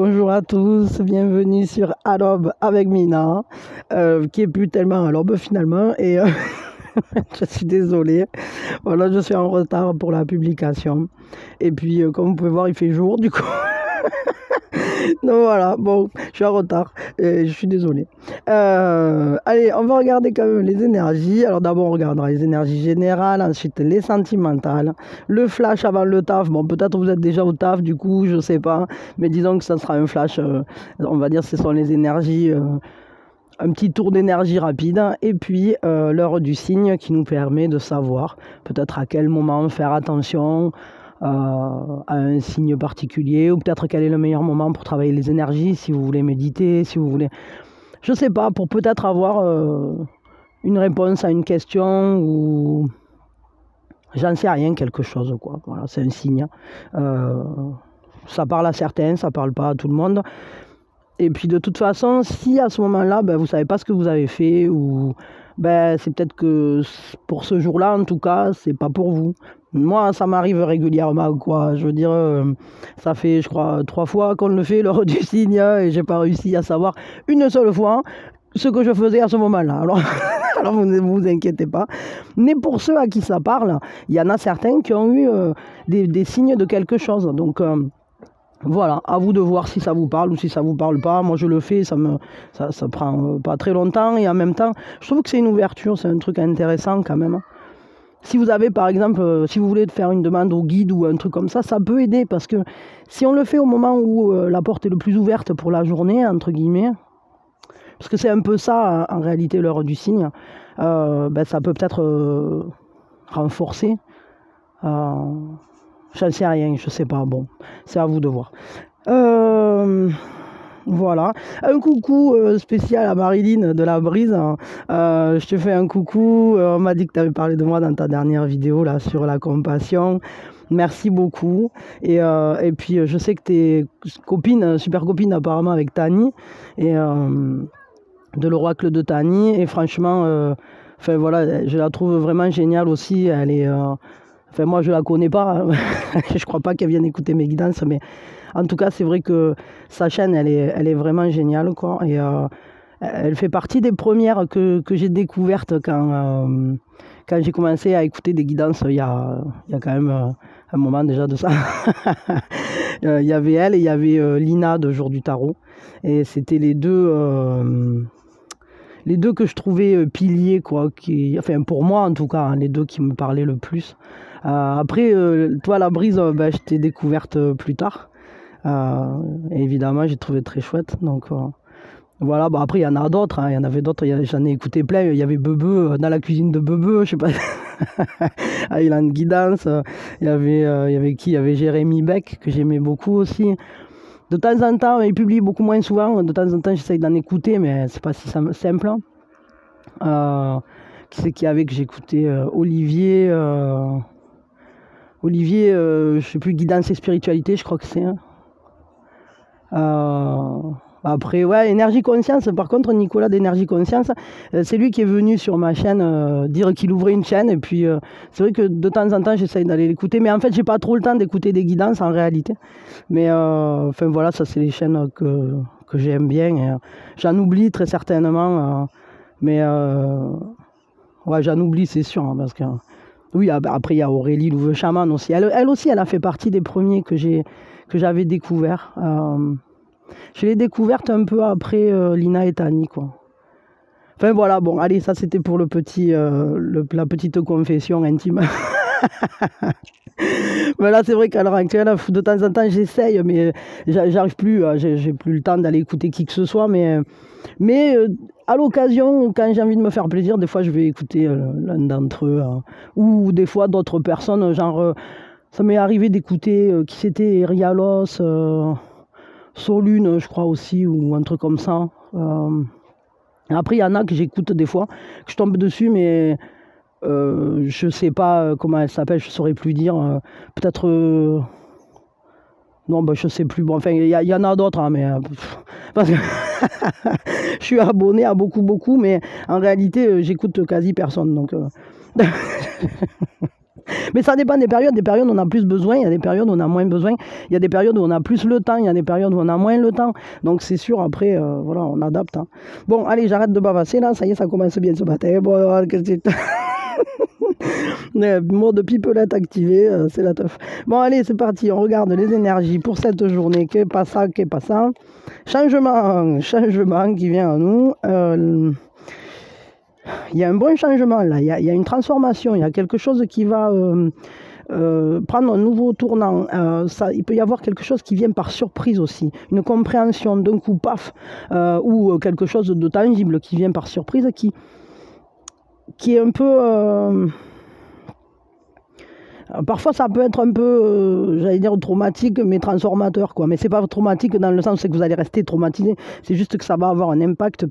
Bonjour à tous, bienvenue sur À l'aube avec Mina, qui est plus tellement à l'aube finalement, et je suis désolée, voilà, je suis en retard pour la publication, et puis comme vous pouvez voir il fait jour du coup, donc voilà, bon, je suis en retard, et je suis désolée. Allez, on va regarder quand même les énergies. Alors d'abord on regardera les énergies générales, ensuite les sentimentales, le flash avant le taf. Bon, peut-être vous êtes déjà au taf, du coup, je sais pas, mais disons que ça sera un flash, on va dire que ce sont les énergies, un petit tour d'énergie rapide, et puis l'heure du signe qui nous permet de savoir peut-être à quel moment faire attention à un signe particulier, ou peut-être quel est le meilleur moment pour travailler les énergies, si vous voulez méditer, si vous voulez, je sais pas, pour peut-être avoir une réponse à une question, ou j'en sais rien, quelque chose, quoi. Voilà, c'est un signe. Ça parle à certains, ça parle pas à tout le monde. Et puis de toute façon, si à ce moment-là, ben, vous savez pas ce que vous avez fait, ou ben, c'est peut-être que pour ce jour-là, en tout cas, c'est pas pour vous. Moi, ça m'arrive régulièrement, quoi. Je veux dire, ça fait, je crois, 3 fois qu'on le fait, l'heure du signe, et j'ai pas réussi à savoir une seule fois ce que je faisais à ce moment-là. Alors, alors vous ne vous inquiétez pas. Mais pour ceux à qui ça parle, il y en a certains qui ont eu des signes de quelque chose. Donc, voilà, à vous de voir si ça vous parle ou si ça vous parle pas. Moi je le fais, ça prend pas très longtemps, et en même temps, je trouve que c'est une ouverture, c'est un truc intéressant quand même. Si vous avez par exemple, si vous voulez faire une demande au guide ou un truc comme ça peut aider, parce que si on le fait au moment où la porte est le plus ouverte pour la journée, entre guillemets, parce que c'est un peu ça en réalité l'heure du signe, ben, ça peut peut-être renforcer. J'en sais rien, je sais pas, bon, c'est à vous de voir. Voilà, un coucou spécial à Marilyn de la Brise. Je te fais un coucou, on m'a dit que tu avais parlé de moi dans ta dernière vidéo là sur la compassion. Merci beaucoup. Et puis je sais que tu es copine, super copine apparemment avec Tani, et de l'oracle de Tani, et franchement, enfin voilà, je la trouve vraiment géniale aussi. Elle est enfin, moi, je la connais pas. Je crois pas qu'elle vienne écouter mes guidances, mais en tout cas, c'est vrai que sa chaîne, elle est vraiment géniale, quoi. Et elle fait partie des premières que j'ai découvertes quand j'ai commencé à écouter des guidances. Il y a quand même un moment déjà de ça. Il y avait elle et il y avait Lina de Jour du Tarot. Et c'était les deux que je trouvais piliers, quoi, enfin pour moi en tout cas, hein, les deux qui me parlaient le plus. Après, toi la Brise, ben, je t'ai découverte plus tard. Et évidemment, j'ai trouvé très chouette. Donc voilà, bah, après il y en a d'autres, hein, il y en avait d'autres, j'en ai écouté plein. Il y avait Bebe, dans la cuisine de Bebe, je sais pas, Island Guidance, il y avait qui? Il y avait Jérémy Beck, que j'aimais beaucoup aussi. De temps en temps, il publie beaucoup moins souvent. De temps en temps, j'essaye d'en écouter, mais c'est pas si simple. Qui c'est qu'il y avait que j'écoutais? Olivier, je sais plus, Guidance et Spiritualité, je crois que c'est. Après, ouais, Énergie Conscience, par contre, Nicolas d'Énergie Conscience, c'est lui qui est venu sur ma chaîne dire qu'il ouvrait une chaîne, et puis c'est vrai que de temps en temps, j'essaye d'aller l'écouter, mais en fait, j'ai pas trop le temps d'écouter des guidances en réalité. Mais enfin voilà, ça c'est les chaînes que j'aime bien, et j'en oublie très certainement, mais ouais, j'en oublie, c'est sûr, hein, parce que oui, après il y a Aurélie Louve Chaman aussi. Elle aussi, elle a fait partie des premiers que j'avais découvert. Je l'ai découverte un peu après Lina et Tani, quoi. Enfin voilà, bon, allez, ça c'était pour la petite confession intime. Mais là, c'est vrai qu'à l'heure actuelle, de temps en temps, j'essaye, mais j'arrive plus, j'ai plus le temps d'aller écouter qui que ce soit, mais à l'occasion, quand j'ai envie de me faire plaisir, des fois, je vais écouter l'un d'entre eux, ou des fois d'autres personnes, genre, ça m'est arrivé d'écouter, qui c'était, Rialos, Solune, je crois aussi, ou un truc comme ça. Après, il y en a que j'écoute des fois, que je tombe dessus, mais je sais pas comment elle s'appelle, je saurais plus dire. Peut-être. Non, bah, je sais plus. Bon, enfin, il y en a d'autres, hein, mais. Parce que je suis abonné à beaucoup, mais en réalité, j'écoute quasi personne. Donc. Mais ça dépend des périodes. Des périodes où on a plus besoin, il y a des périodes où on a moins besoin. Il y a des périodes où on a plus le temps, il y a des périodes où on a moins le temps. Donc c'est sûr, après, voilà, on adapte. Hein. Bon, allez, j'arrête de bavasser là. Ça y est, ça commence bien ce matin. Bon, mode pipelette activé, c'est la teuf. Bon, allez, c'est parti. On regarde les énergies pour cette journée. Qu'est pas ça, qu'est pas ça. Changement qui vient à nous. Il y a un bon changement là, il y a une transformation, il y a quelque chose qui va prendre un nouveau tournant. Il peut y avoir quelque chose qui vient par surprise aussi, une compréhension d'un coup, paf, ou quelque chose de tangible qui vient par surprise, qui est un peu... parfois ça peut être un peu, j'allais dire traumatique, mais transformateur, quoi. Mais c'est pas traumatique dans le sens que vous allez rester traumatisé, c'est juste que ça va avoir un impact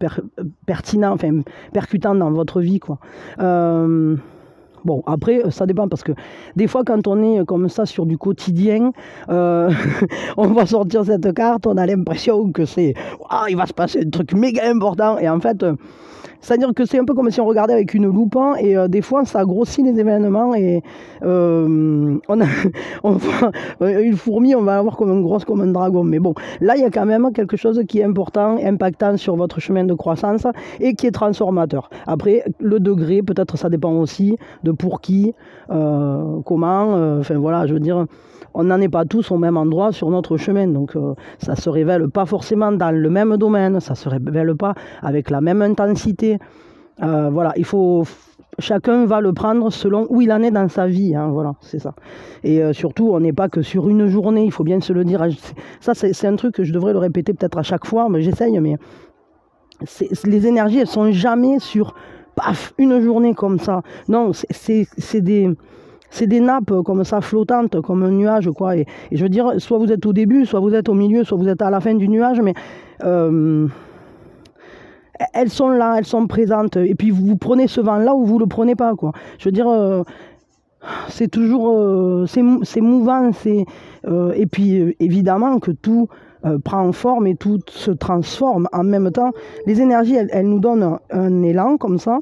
pertinent, enfin percutant dans votre vie, quoi. Bon, après, ça dépend parce que des fois, quand on est comme ça sur du quotidien, on va sortir cette carte, on a l'impression que c'est, ah, il va se passer un truc méga important, et en fait... c'est-à-dire que c'est un peu comme si on regardait avec une loupe, hein, et des fois ça grossit les événements et on voit une fourmi, on va avoir comme une grosse comme un dragon. Mais bon, là il y a quand même quelque chose qui est important, impactant sur votre chemin de croissance et qui est transformateur. Après, le degré, peut-être ça dépend aussi de pour qui, comment, enfin voilà, je veux dire... On n'en est pas tous au même endroit sur notre chemin, donc ça ne se révèle pas forcément dans le même domaine, ça ne se révèle pas avec la même intensité. Voilà, chacun va le prendre selon où il en est dans sa vie, hein, voilà, c'est ça. Et surtout, on n'est pas que sur une journée, il faut bien se le dire. Ça, c'est un truc que je devrais le répéter peut-être à chaque fois, mais j'essaye, mais les énergies, elles ne sont jamais sur, paf, une journée comme ça. Non, c'est des nappes comme ça flottantes, comme un nuage, quoi. Et je veux dire, soit vous êtes au début, soit vous êtes au milieu, soit vous êtes à la fin du nuage, mais elles sont là, elles sont présentes. Et puis vous prenez ce vent-là ou vous le prenez pas, quoi. Je veux dire, c'est toujours, c'est mouvant, et puis évidemment que tout prend forme et tout se transforme en même temps. Les énergies, elles nous donnent un élan comme ça,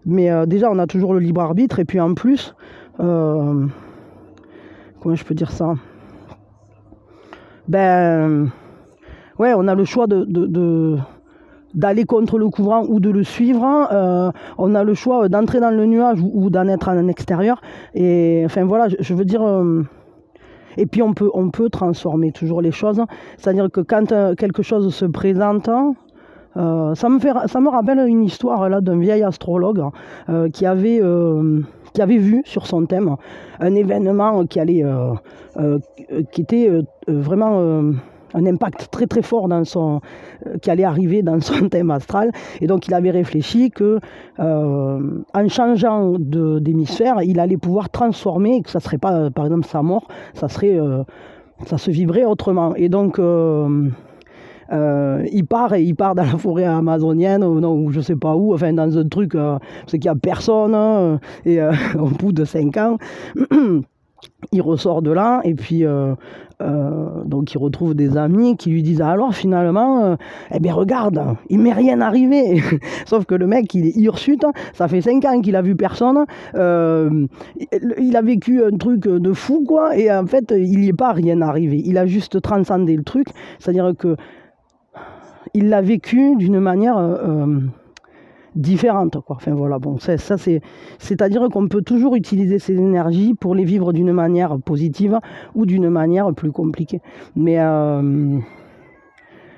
mais déjà on a toujours le libre arbitre, et puis en plus, comment je peux dire ça, ben ouais, on a le choix d'aller contre le courant ou de le suivre, on a le choix d'entrer dans le nuage ou d'en être en extérieur, et enfin voilà, je veux dire, et puis on peut transformer toujours les choses, c'est-à-dire que quand quelque chose se présente, ça me rappelle une histoire là d'un vieil astrologue qui avait vu sur son thème un événement qui était vraiment un impact très très fort qui allait arriver dans son thème astral, et donc il avait réfléchi que en changeant d'hémisphère, il allait pouvoir transformer, et que ça serait pas par exemple sa mort, ça se vivrait autrement. Et donc il part dans la forêt amazonienne, ou je sais pas où, enfin dans un truc, parce qu'il n'y a personne, et au bout de 5 ans, il ressort de là, et puis donc il retrouve des amis qui lui disent, alors finalement, eh bien regarde, il m'est rien arrivé. Sauf que le mec, il est hirsute, ça fait 5 ans qu'il a vu personne, il a vécu un truc de fou, quoi, et en fait il n'y est pas rien arrivé, il a juste transcendé le truc, c'est-à-dire que il l'a vécu d'une manière différente, quoi. Enfin voilà, bon, c'est-à-dire qu'on peut toujours utiliser ces énergies pour les vivre d'une manière positive ou d'une manière plus compliquée. Mais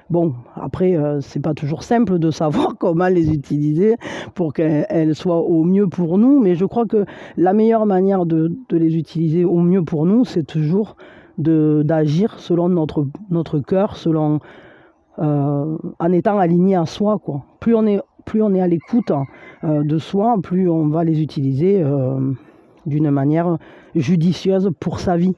bon, après, c'est pas toujours simple de savoir comment les utiliser pour qu'elles soient au mieux pour nous, mais je crois que la meilleure manière de les utiliser au mieux pour nous, c'est toujours d'agir selon notre cœur, en étant aligné à soi, quoi. Plus on est à l'écoute de soi, plus on va les utiliser d'une manière judicieuse pour sa vie.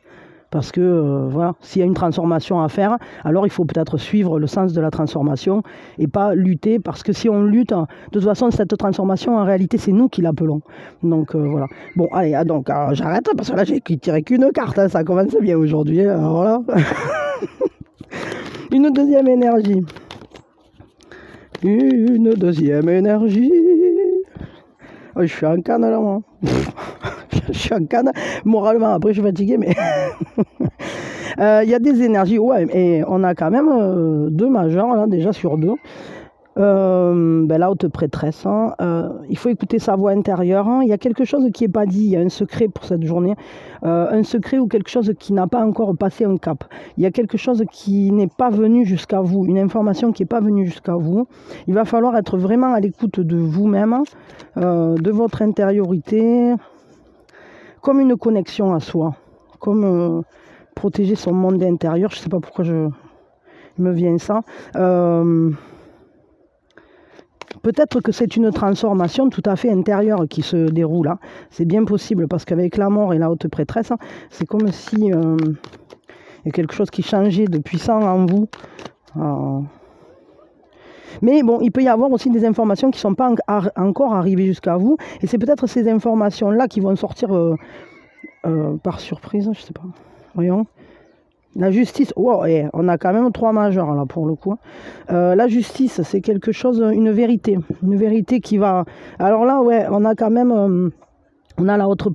Parce que voilà, s'il y a une transformation à faire, alors il faut peut-être suivre le sens de la transformation et pas lutter, parce que si on lutte, de toute façon cette transformation, en réalité c'est nous qui l'appelons. Donc voilà. Bon, allez, donc j'arrête, parce que là j'ai tiré qu'une carte, hein, ça commence bien aujourd'hui, voilà. Une deuxième énergie. Une deuxième énergie. Oh, je suis en canne là, moi. Je suis en canne, moralement, après je suis fatiguée, mais il y a des énergies, ouais, et on a quand même 2 majeurs, là, déjà sur 2. La haute prêtresse, hein, il faut écouter sa voix intérieure, hein. Il y a quelque chose qui n'est pas dit, il y a un secret pour cette journée, un secret ou quelque chose qui n'a pas encore passé un cap. Il y a quelque chose qui n'est pas venu jusqu'à vous, une information qui n'est pas venue jusqu'à vous. Il va falloir être vraiment à l'écoute de vous-même, de votre intériorité, comme une connexion à soi, comme protéger son monde intérieur. Je ne sais pas pourquoi il me vient ça. Peut-être que c'est une transformation tout à fait intérieure qui se déroule là. C'est bien possible parce qu'avec la mort et la haute prêtresse, c'est comme si il y a quelque chose qui changeait de puissant en vous. Mais bon, il peut y avoir aussi des informations qui ne sont pas encore arrivées jusqu'à vous. Et c'est peut-être ces informations-là qui vont sortir par surprise, je ne sais pas. Voyons. La justice, wow, on a quand même 3 majeurs là pour le coup. La justice, c'est quelque chose, une vérité qui va. Alors là, ouais, on a quand même, on a la haute,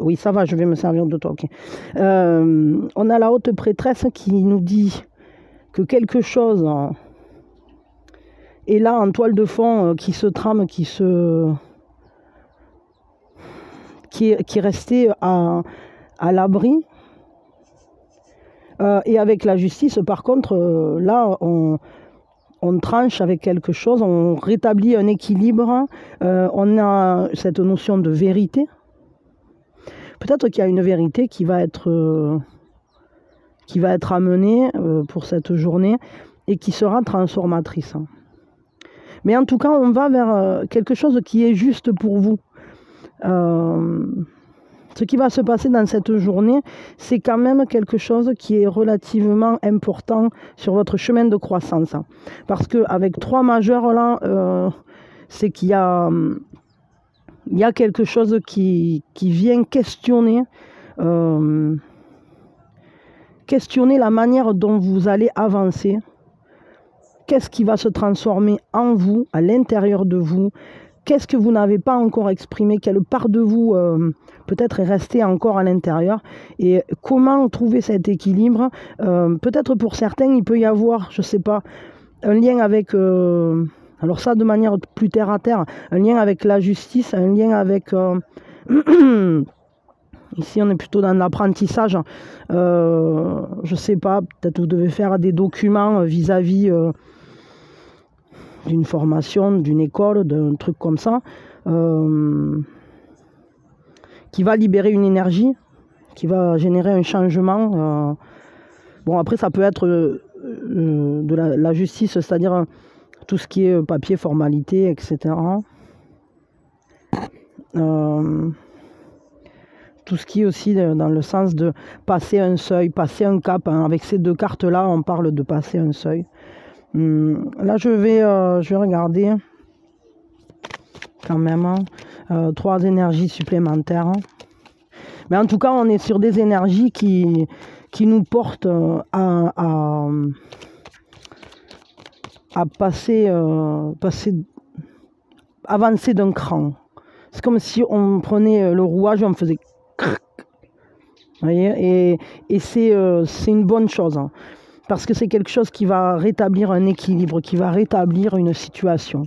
oui, ça va, je vais me servir de toi, ok. On a la haute prêtresse qui nous dit que quelque chose est là en toile de fond, qui se trame, qui est resté à l'abri. Et avec la justice, par contre, là, on tranche avec quelque chose, on rétablit un équilibre, on a cette notion de vérité. Peut-être qu'il y a une vérité qui va être amenée pour cette journée et qui sera transformatrice. Mais en tout cas, on va vers quelque chose qui est juste pour vous. Ce qui va se passer dans cette journée, c'est quand même quelque chose qui est relativement important sur votre chemin de croissance. Parce qu'avec 3 majeurs là, c'est qu'il y a quelque chose qui vient questionner la manière dont vous allez avancer. Qu'est-ce qui va se transformer en vous, à l'intérieur de vous? Qu'est-ce que vous n'avez pas encore exprimé? Quelle part de vous peut-être est restée encore à l'intérieur? Et comment trouver cet équilibre? Peut-être pour certains, il peut y avoir, je ne sais pas, un lien avec, alors ça de manière plus terre à terre, un lien avec la justice, un lien avec... Ici, on est plutôt dans l'apprentissage. Je ne sais pas, peut-être vous devez faire des documents vis-à-vis... d'une formation, d'une école, d'un truc comme ça, qui va libérer une énergie, qui va générer un changement. Bon, après, ça peut être de la justice, c'est-à-dire tout ce qui est papier, formalité, etc. Tout ce qui est aussi dans le sens de passer un seuil, passer un cap. Hein. Avec ces 2 cartes-là, on parle de passer un seuil. Là, je vais regarder quand même 3 énergies supplémentaires. Mais en tout cas, on est sur des énergies qui nous portent à passer, avancer d'un cran. C'est comme si on prenait le rouage, on faisait... Vous voyez, et c'est une bonne chose. Hein. Parce que c'est quelque chose qui va rétablir un équilibre, qui va rétablir une situation.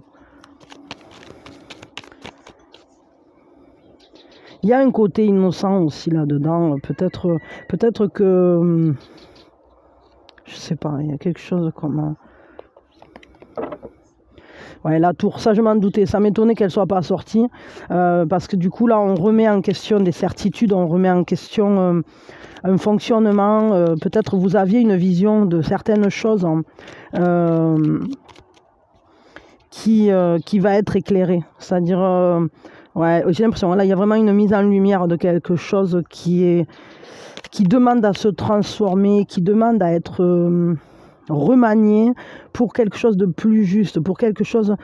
Il y a un côté innocent aussi là-dedans. Peut-être que... Je sais pas, il y a quelque chose comme... Ouais, la tour, ça je m'en doutais. Ça m'étonnait qu'elle ne soit pas sortie. Parce que du coup, là, on remet en question des certitudes, on remet en question... un fonctionnement, peut-être vous aviez une vision de certaines choses qui va être éclairée. C'est-à-dire, ouais, j'ai l'impression, là, il y a vraiment une mise en lumière de quelque chose qui demande à se transformer, qui demande à être remanié pour quelque chose de plus juste, pour quelque chose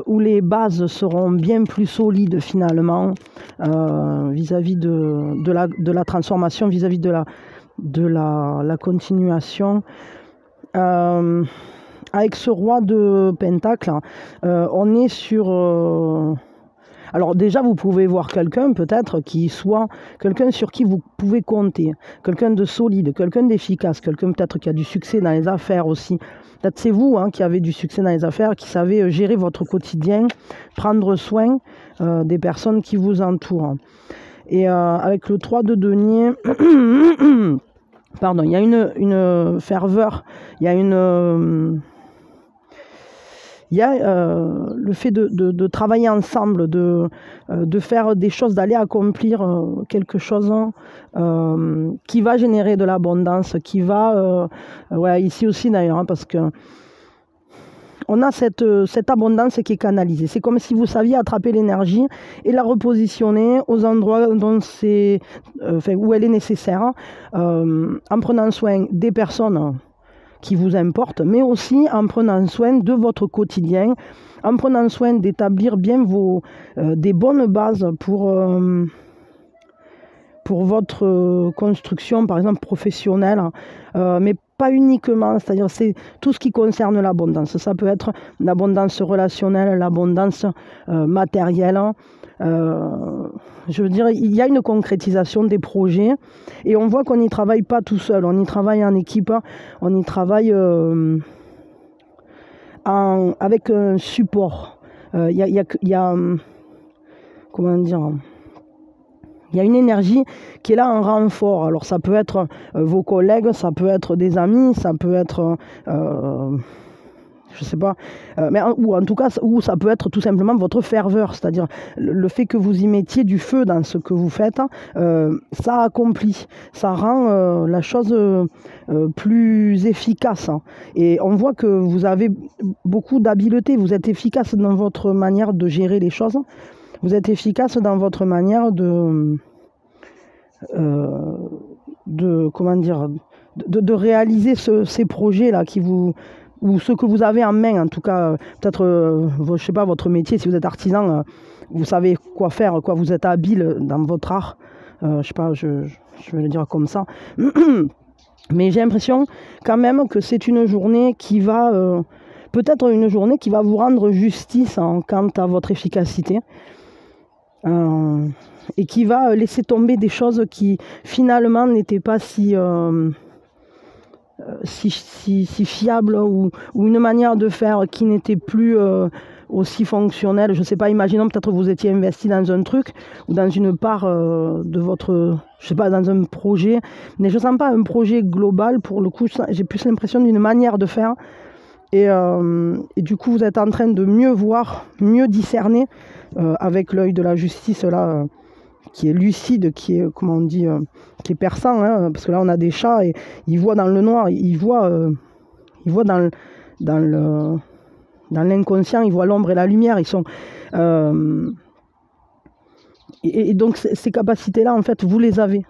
où les bases seront bien plus solides finalement vis-à-vis de la transformation, vis-à-vis de la continuation. Avec ce roi de Pentacle, on est sur... Alors déjà, vous pouvez voir quelqu'un peut-être qui soit quelqu'un sur qui vous pouvez compter, quelqu'un de solide, quelqu'un d'efficace, quelqu'un peut-être qui a du succès dans les affaires aussi. Peut-être c'est vous qui avez du succès dans les affaires, qui savez gérer votre quotidien, prendre soin des personnes qui vous entourent. Et avec le 3 de denier, pardon, il y a une ferveur, il y a le fait de travailler ensemble, de faire des choses, d'aller accomplir quelque chose qui va générer de l'abondance, qui va, ouais, ici aussi d'ailleurs, parce que on a cette abondance qui est canalisée. C'est comme si vous saviez attraper l'énergie et la repositionner aux endroits où elle est nécessaire, en prenant soin des personnes qui vous importent, mais aussi en prenant soin de votre quotidien, en prenant soin d'établir bien des bonnes bases pour votre construction, par exemple professionnelle, mais pas uniquement, c'est-à-dire c'est tout ce qui concerne l'abondance. Ça peut être l'abondance relationnelle, l'abondance matérielle. Je veux dire, il y a une concrétisation des projets et on voit qu'on n'y travaille pas tout seul, on y travaille en équipe, on y travaille avec un support. Il y a comment dire, il y a une énergie qui est là en renfort. Alors ça peut être vos collègues, ça peut être des amis, ça peut être, je sais pas, ou en tout cas, ou ça peut être tout simplement votre ferveur, c'est-à-dire le fait que vous y mettiez du feu dans ce que vous faites, ça accomplit, ça rend la chose plus efficace. Et on voit que vous avez beaucoup d'habileté, vous êtes efficace dans votre manière de gérer les choses. Vous êtes efficace dans votre manière de comment dire, de réaliser ces projets-là ou ce que vous avez en main, en tout cas, peut-être, je sais pas, votre métier, si vous êtes artisan, vous savez quoi faire, quoi, vous êtes habile dans votre art, je sais pas, je vais le dire comme ça. Mais j'ai l'impression quand même que c'est une journée qui va, peut-être une journée qui va vous rendre justice quant à votre efficacité. Et qui va laisser tomber des choses qui finalement n'étaient pas si fiables ou une manière de faire qui n'était plus aussi fonctionnelle. Je ne sais pas, imaginons peut-être vous étiez investi dans un truc ou dans une part de votre, je sais pas, dans un projet, mais je ne sens pas un projet global pour le coup, j'ai plus l'impression d'une manière de faire. Et du coup, vous êtes en train de mieux voir, mieux discerner avec l'œil de la justice là, qui est lucide, qui est, comment on dit, qui est perçant, parce que là on a des chats et ils voient dans le noir, ils voient dans l'inconscient, ils voient l'ombre et la lumière. Ils sont et donc ces capacités-là, en fait, vous les avez.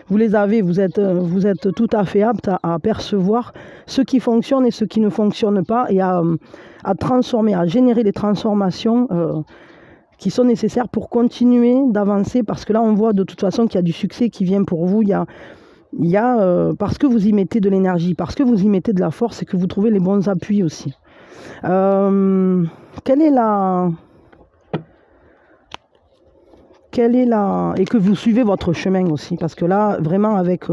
Vous êtes tout à fait apte à percevoir ce qui fonctionne et ce qui ne fonctionne pas et à transformer, à générer les transformations qui sont nécessaires pour continuer d'avancer, parce que là on voit de toute façon qu'il y a du succès qui vient pour vous. Il y a parce que vous y mettez de l'énergie, parce que vous y mettez de la force et que vous trouvez les bons appuis aussi. Et que vous suivez votre chemin aussi, parce que là vraiment avec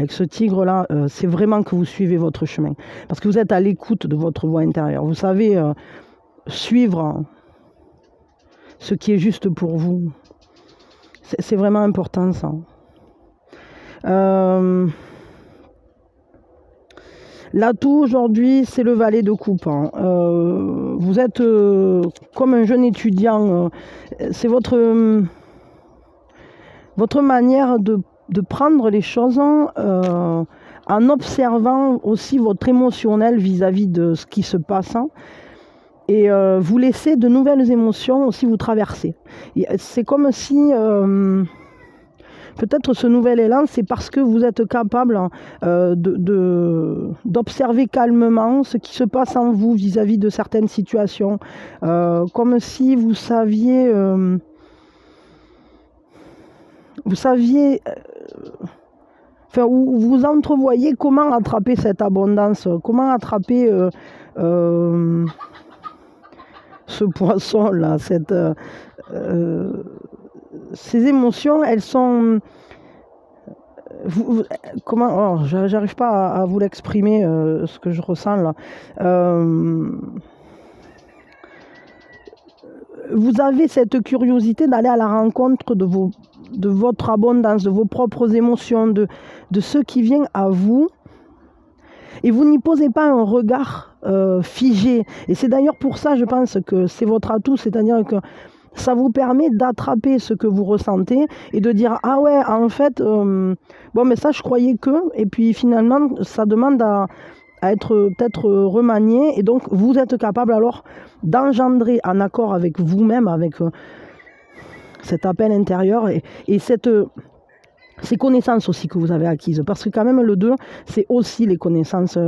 ce tigre là, c'est vraiment que vous suivez votre chemin, parce que vous êtes à l'écoute de votre voix intérieure, vous savez suivre ce qui est juste pour vous. C'est vraiment important ça. L'atout aujourd'hui, c'est le valet de coupe. Vous êtes comme un jeune étudiant, c'est votre manière de prendre les choses en observant aussi votre émotionnel vis-à-vis de ce qui se passe. Et vous laissez de nouvelles émotions aussi vous traverser. C'est comme si, peut-être ce nouvel élan, c'est parce que vous êtes capable d'observer calmement ce qui se passe en vous vis-à-vis de certaines situations. Comme si vous saviez... vous entrevoyez comment attraper cette abondance, comment attraper... ce poisson-là, ces émotions, elles sont... comment... Oh, j'arrive pas à vous l'exprimer, ce que je ressens là. Vous avez cette curiosité d'aller à la rencontre de votre abondance, de vos propres émotions, de ce qui vient à vous. Et vous n'y posez pas un regard figé. Et c'est d'ailleurs pour ça, je pense, que c'est votre atout, c'est-à-dire que ça vous permet d'attraper ce que vous ressentez et de dire « Ah ouais, en fait, bon, mais ça, je croyais que... » Et puis finalement, ça demande à être peut-être remanié. Et donc, vous êtes capable alors d'engendrer en accord avec vous-même, avec cet appel intérieur et ces connaissances aussi que vous avez acquises. Parce que quand même, le 2, c'est aussi les connaissances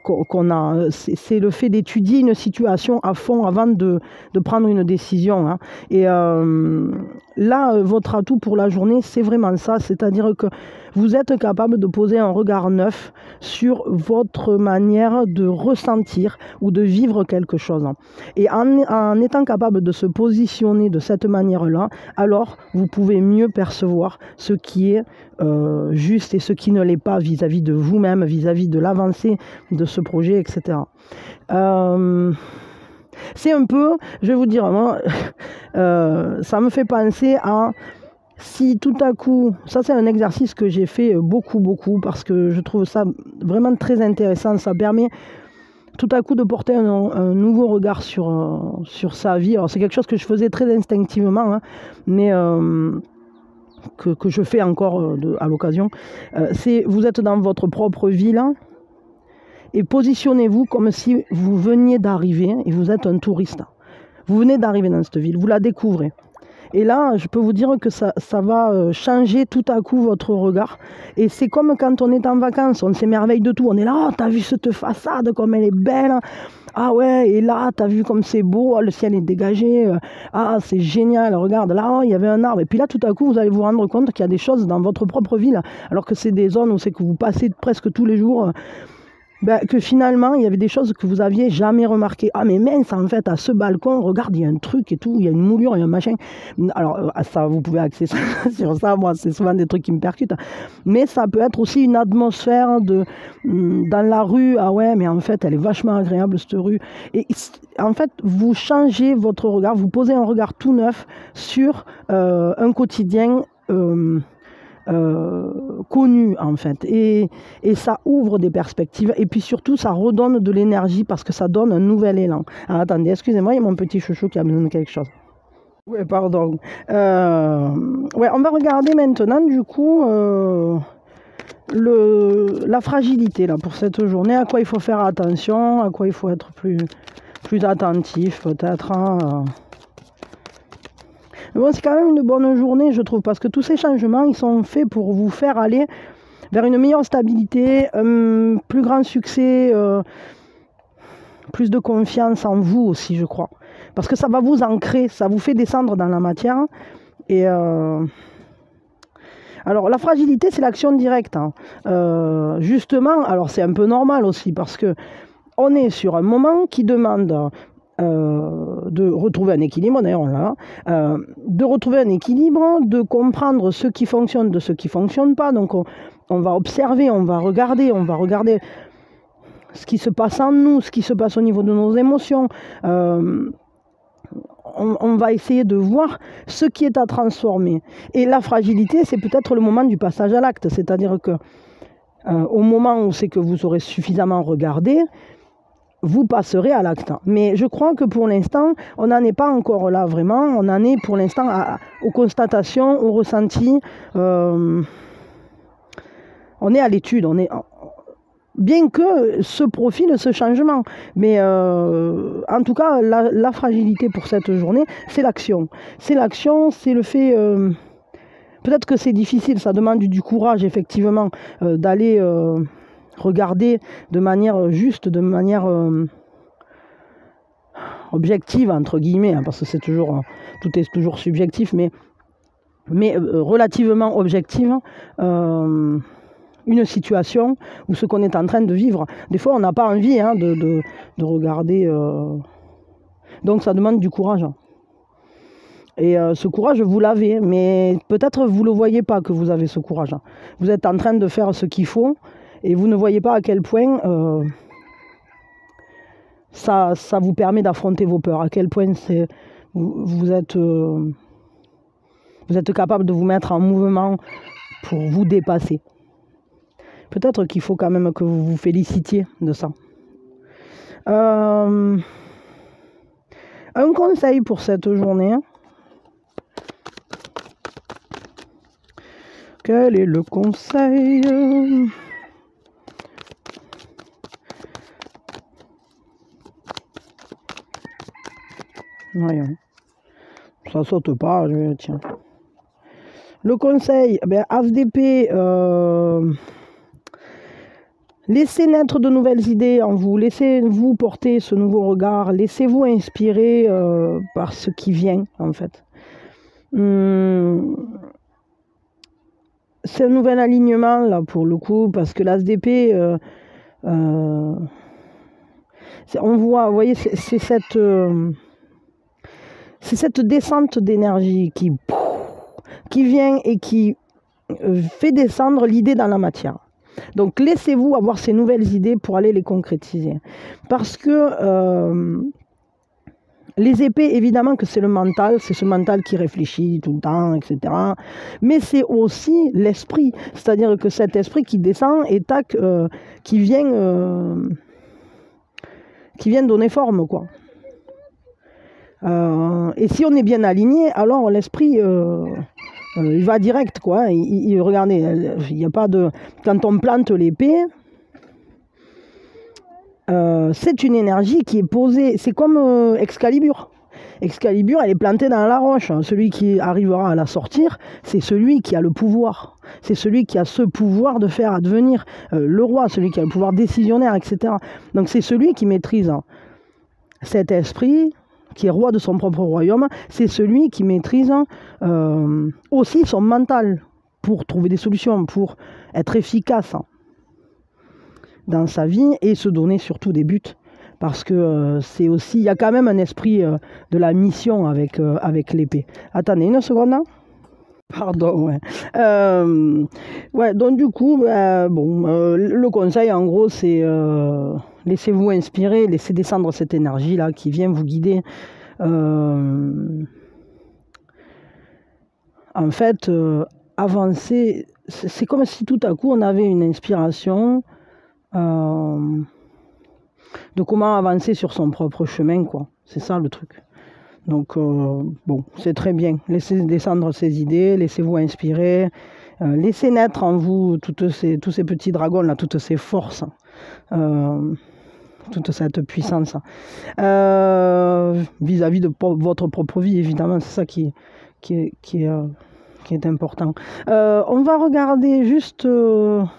qu'on a. C'est le fait d'étudier une situation à fond avant de prendre une décision. Hein. Et là, votre atout pour la journée, c'est vraiment ça. C'est-à-dire que vous êtes capable de poser un regard neuf sur votre manière de ressentir ou de vivre quelque chose. Et en étant capable de se positionner de cette manière-là, alors vous pouvez mieux percevoir ce qui est juste et ce qui ne l'est pas vis-à-vis de vous-même, vis-à-vis de l'avancée de ce projet, etc. C'est un peu, je vais vous dire, moi, ça me fait penser à... Si tout à coup, ça c'est un exercice que j'ai fait beaucoup, parce que je trouve ça vraiment très intéressant, ça permet tout à coup de porter un nouveau regard sur sa vie. Alors c'est quelque chose que je faisais très instinctivement, hein, mais que je fais encore à l'occasion. C'est vous êtes dans votre propre ville hein, et positionnez-vous comme si vous veniez d'arriver et vous êtes un touriste. Vous venez d'arriver dans cette ville, vous la découvrez. Et là, je peux vous dire que ça va changer tout à coup votre regard. Et c'est comme quand on est en vacances, on s'émerveille de tout. On est là, oh, t'as vu cette façade, comme elle est belle. Ah ouais, et là, t'as vu comme c'est beau, le ciel est dégagé. Ah, c'est génial, regarde, là, il y avait un arbre. Et puis là, tout à coup, vous allez vous rendre compte qu'il y a des choses dans votre propre ville, alors que c'est des zones où c'est que vous passez presque tous les jours. Que finalement, il y avait des choses que vous aviez jamais remarquées. Ah, mais mince, en fait, à ce balcon, regarde, il y a un truc et tout, il y a une moulure, il y a un machin. Alors, ça, vous pouvez axer sur ça. Moi, c'est souvent des trucs qui me percutent. Mais ça peut être aussi une atmosphère dans la rue. Ah ouais, mais en fait, elle est vachement agréable, cette rue. Et en fait, vous changez votre regard, vous posez un regard tout neuf sur un quotidien connu en fait et ça ouvre des perspectives et puis surtout ça redonne de l'énergie parce que ça donne un nouvel élan. Alors, attendez, excusez-moi, il y a mon petit chouchou qui a besoin de quelque chose. Oui, pardon. Ouais, on va regarder maintenant du coup la fragilité là, pour cette journée, à quoi il faut faire attention, à quoi il faut être plus attentif peut-être. Hein, Mais bon, c'est quand même une bonne journée, je trouve, parce que tous ces changements, ils sont faits pour vous faire aller vers une meilleure stabilité, un plus grand succès, plus de confiance en vous aussi, je crois. Parce que ça va vous ancrer, ça vous fait descendre dans la matière. Et alors, la fragilité, c'est l'action directe. Hein. Justement, alors c'est un peu normal aussi, parce que on est sur un moment qui demande... de retrouver un équilibre, d'ailleurs là, de retrouver un équilibre, de comprendre ce qui fonctionne de ce qui ne fonctionne pas. Donc on va observer, on va regarder ce qui se passe en nous, ce qui se passe au niveau de nos émotions. On va essayer de voir ce qui est à transformer. Et la fragilité, c'est peut-être le moment du passage à l'acte, c'est-à-dire que au moment où c'est que vous aurez suffisamment regardé, vous passerez à l'acte. Mais je crois que pour l'instant, on n'en est pas encore là vraiment. On en est pour l'instant aux constatations, aux ressentis. On est à l'étude. Bien que se profile ce changement. Mais en tout cas, la fragilité pour cette journée, c'est l'action. C'est l'action, c'est le fait... peut-être que c'est difficile, ça demande du courage, effectivement, d'aller... regarder de manière juste, de manière objective, entre guillemets, hein, parce que tout est toujours subjectif, mais relativement objective, une situation ou ce qu'on est en train de vivre. Des fois, on n'a pas envie hein, de regarder. Donc, ça demande du courage. Et ce courage, vous l'avez, mais peut-être vous ne le voyez pas que vous avez ce courage. Vous êtes en train de faire ce qu'il faut et vous ne voyez pas à quel point ça vous permet d'affronter vos peurs, à quel point vous êtes capable de vous mettre en mouvement pour vous dépasser. Peut-être qu'il faut quand même que vous vous félicitiez de ça. Un conseil pour cette journée. Quel est le conseil? Voyons. Ça saute pas, tiens. Le conseil, As d'épée, laissez naître de nouvelles idées en vous, laissez-vous porter ce nouveau regard, laissez-vous inspirer par ce qui vient, en fait. C'est un nouvel alignement, là, pour le coup, parce que l'As d'épée, on voit, vous voyez, c'est cette descente d'énergie qui vient et qui fait descendre l'idée dans la matière. Donc, laissez-vous avoir ces nouvelles idées pour aller les concrétiser. Parce que les épées, évidemment que c'est le mental, c'est ce mental qui réfléchit tout le temps, etc. Mais c'est aussi l'esprit, c'est-à-dire que cet esprit qui descend et qui vient donner forme, quoi. Et si on est bien aligné, alors l'esprit, il va direct, quoi. Regardez, il n'y a pas de... Quand on plante l'épée, c'est une énergie qui est posée. C'est comme Excalibur. Excalibur, elle est plantée dans la roche. Celui qui arrivera à la sortir, c'est celui qui a le pouvoir. C'est celui qui a ce pouvoir de faire advenir le roi, celui qui a le pouvoir décisionnaire, etc. Donc c'est celui qui maîtrise cet esprit, qui est roi de son propre royaume. C'est celui qui maîtrise aussi son mental pour trouver des solutions, pour être efficace dans sa vie et se donner surtout des buts. Parce que c'est aussi, il y a quand même un esprit de la mission avec l'épée. Attendez une seconde. Pardon, ouais. Donc du coup, le conseil en gros c'est laissez-vous inspirer, laissez descendre cette énergie-là qui vient vous guider. En fait, avancer, c'est comme si tout à coup on avait une inspiration de comment avancer sur son propre chemin, quoi. C'est ça le truc. Donc, c'est très bien. Laissez descendre ces idées, laissez-vous inspirer, laissez naître en vous tous ces petits dragons-là, toutes ces forces, toute cette puissance. Vis-à-vis de votre propre vie, évidemment, c'est ça qui est important. On va regarder juste un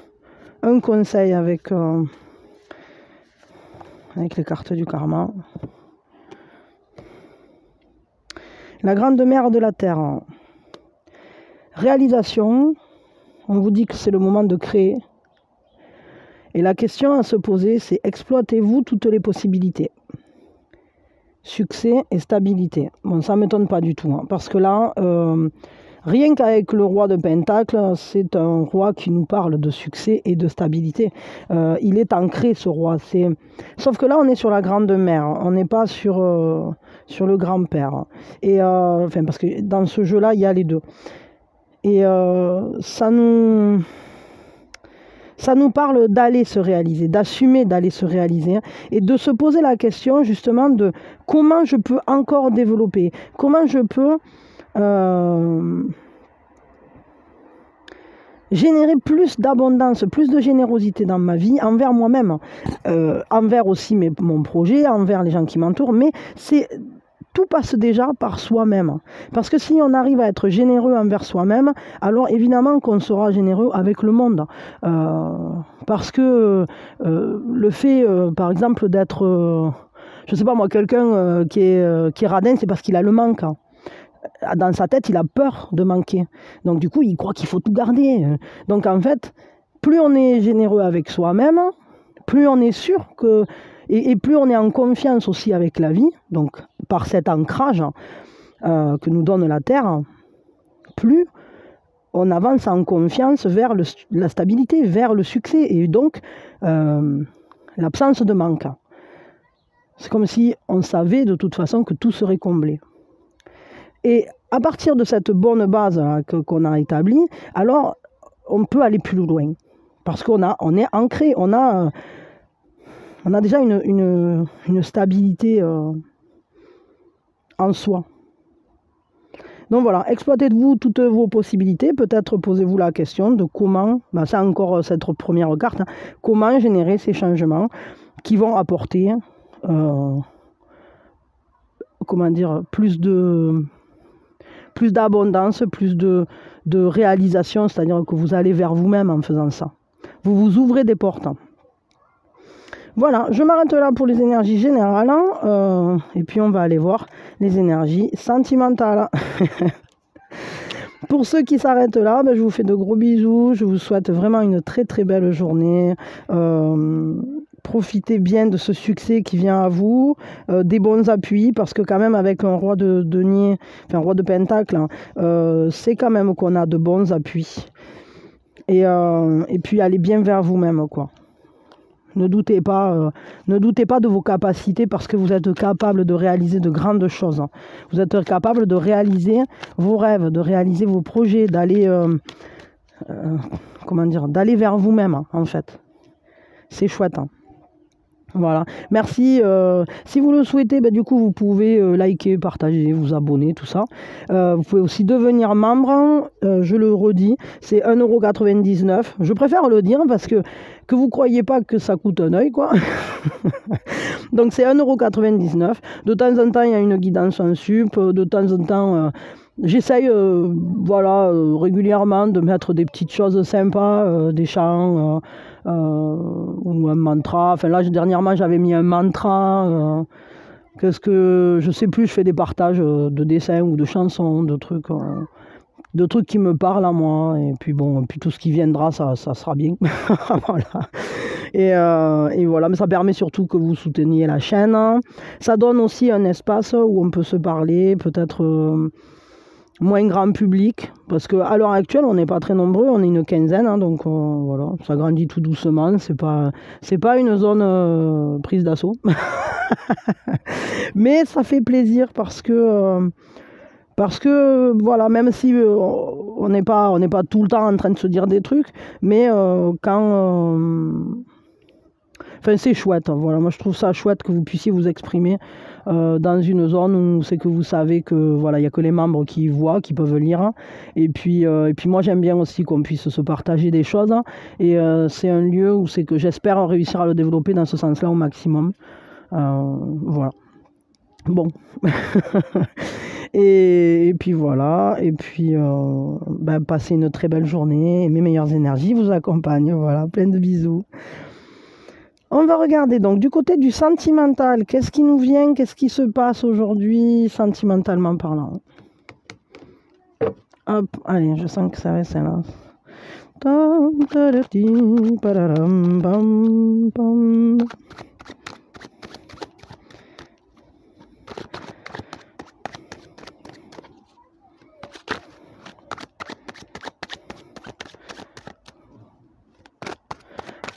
conseil avec les cartes du karma. La grande mère de la Terre. Réalisation. On vous dit que c'est le moment de créer. Et la question à se poser, c'est exploitez-vous toutes les possibilités. Succès et stabilité. Bon, ça ne m'étonne pas du tout. Hein, parce que là, rien qu'avec le roi de Pentacle, c'est un roi qui nous parle de succès et de stabilité. Il est ancré, ce roi. Sauf que là, on est sur la grande mère. On n'est pas sur le grand-père. Et parce que dans ce jeu-là, il y a les deux. Et ça nous parle d'aller se réaliser, d'assumer d'aller se réaliser et de se poser la question justement de comment je peux encore développer, comment je peux générer plus d'abondance, plus de générosité dans ma vie, envers moi-même, envers aussi mon projet, envers les gens qui m'entourent, mais tout passe déjà par soi-même. Parce que si on arrive à être généreux envers soi-même, alors évidemment qu'on sera généreux avec le monde. Parce que le fait, par exemple, d'être, je ne sais pas moi, quelqu'un qui est radin, c'est parce qu'il a le manque. Dans sa tête, il a peur de manquer. Donc du coup, il croit qu'il faut tout garder. Donc en fait, plus on est généreux avec soi-même, plus on est sûr que... Et plus on est en confiance aussi avec la vie, donc par cet ancrage, que nous donne la Terre, plus on avance en confiance vers la stabilité, vers le succès et donc l'absence de manque. C'est comme si on savait de toute façon que tout serait comblé. Et à partir de cette bonne base qu'on a établie, alors on peut aller plus loin. Parce on est ancré, on a déjà une stabilité en soi. Donc voilà, exploitez-vous toutes vos possibilités. Peut-être posez-vous la question de comment, c'est encore cette première carte, hein, comment générer ces changements qui vont apporter plus d'abondance, plus de réalisation, c'est-à-dire que vous allez vers vous-même en faisant ça. Vous vous ouvrez des portes. Voilà, je m'arrête là pour les énergies générales et puis on va aller voir les énergies sentimentales. Pour ceux qui s'arrêtent là, je vous fais de gros bisous, je vous souhaite vraiment une très très belle journée. Profitez bien de ce succès qui vient à vous, des bons appuis, parce que quand même avec un roi de denier, enfin un roi de pentacle, c'est quand même qu'on a de bons appuis. Et puis allez bien vers vous-même, quoi. Ne doutez pas de vos capacités parce que vous êtes capable de réaliser de grandes choses. Vous êtes capable de réaliser vos rêves, de réaliser vos projets, d'aller d'aller vers vous-même en fait. C'est chouette. Voilà, merci. Si vous le souhaitez, du coup, vous pouvez liker, partager, vous abonner, tout ça. Vous pouvez aussi devenir membre, je le redis, c'est 1,99 €. Je préfère le dire parce que vous ne croyez pas que ça coûte un œil, quoi. Donc c'est 1,99 €. De temps en temps, il y a une guidance en sup. De temps en temps, j'essaye régulièrement de mettre des petites choses sympas, des chants ou un mantra. Enfin là, dernièrement, j'avais mis un mantra. Je sais plus, je fais des partages de dessins ou de chansons, de trucs qui me parlent à moi. Et puis bon, puis tout ce qui viendra, ça sera bien. Voilà. Et voilà, mais ça permet surtout que vous souteniez la chaîne. Ça donne aussi un espace où on peut se parler, peut-être moins grand public, parce qu'à l'heure actuelle, on n'est pas très nombreux, on est une quinzaine, donc voilà, ça grandit tout doucement, c'est pas une zone prise d'assaut. Mais ça fait plaisir parce que voilà, même si on n'est pas tout le temps en train de se dire des trucs, mais c'est chouette, voilà. Moi je trouve ça chouette que vous puissiez vous exprimer dans une zone où c'est que vous savez que voilà, il n'y a que les membres qui voient, qui peuvent lire. Et puis moi j'aime bien aussi qu'on puisse se partager des choses. Et c'est un lieu où c'est que j'espère réussir à le développer dans ce sens-là au maximum. Voilà. Bon. Et puis voilà. Et puis passez une très belle journée. Et mes meilleures énergies vous accompagnent. Voilà, plein de bisous. On va regarder donc du côté du sentimental. Qu'est-ce qui nous vient? Qu'est-ce qui se passe aujourd'hui, sentimentalement parlant? Hop, allez, je sens que ça va celle-là.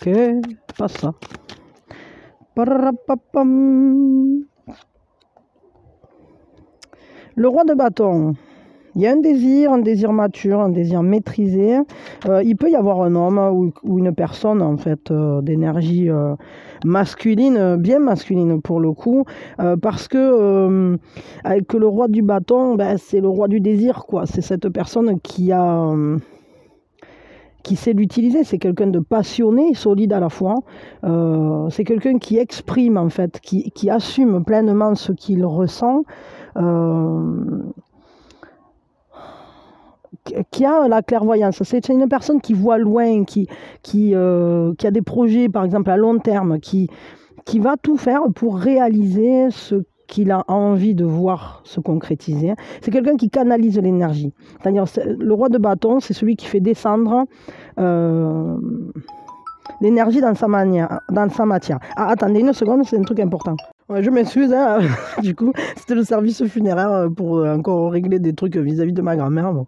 Ok, pas ça. Le roi de bâton. Il y a un désir mature, un désir maîtrisé. Il peut y avoir un homme ou une personne en fait d'énergie masculine, bien masculine pour le coup, parce que avec le roi du bâton, c'est le roi du désir, quoi. C'est cette personne qui sait l'utiliser, c'est quelqu'un de passionné, solide à la fois, c'est quelqu'un qui exprime en fait, qui assume pleinement ce qu'il ressent, qui a la clairvoyance. C'est une personne qui voit loin, qui a des projets par exemple à long terme, qui va tout faire pour réaliser ce qu'il a envie de voir se concrétiser. C'est quelqu'un qui canalise l'énergie. C'est-à-dire, le roi de bâton, c'est celui qui fait descendre l'énergie dans sa matière. Ah, attendez une seconde, c'est un truc important. Ouais, je m'excuse, hein. Du coup, c'était le service funéraire pour encore régler des trucs vis-à-vis de ma grand-mère. Bon.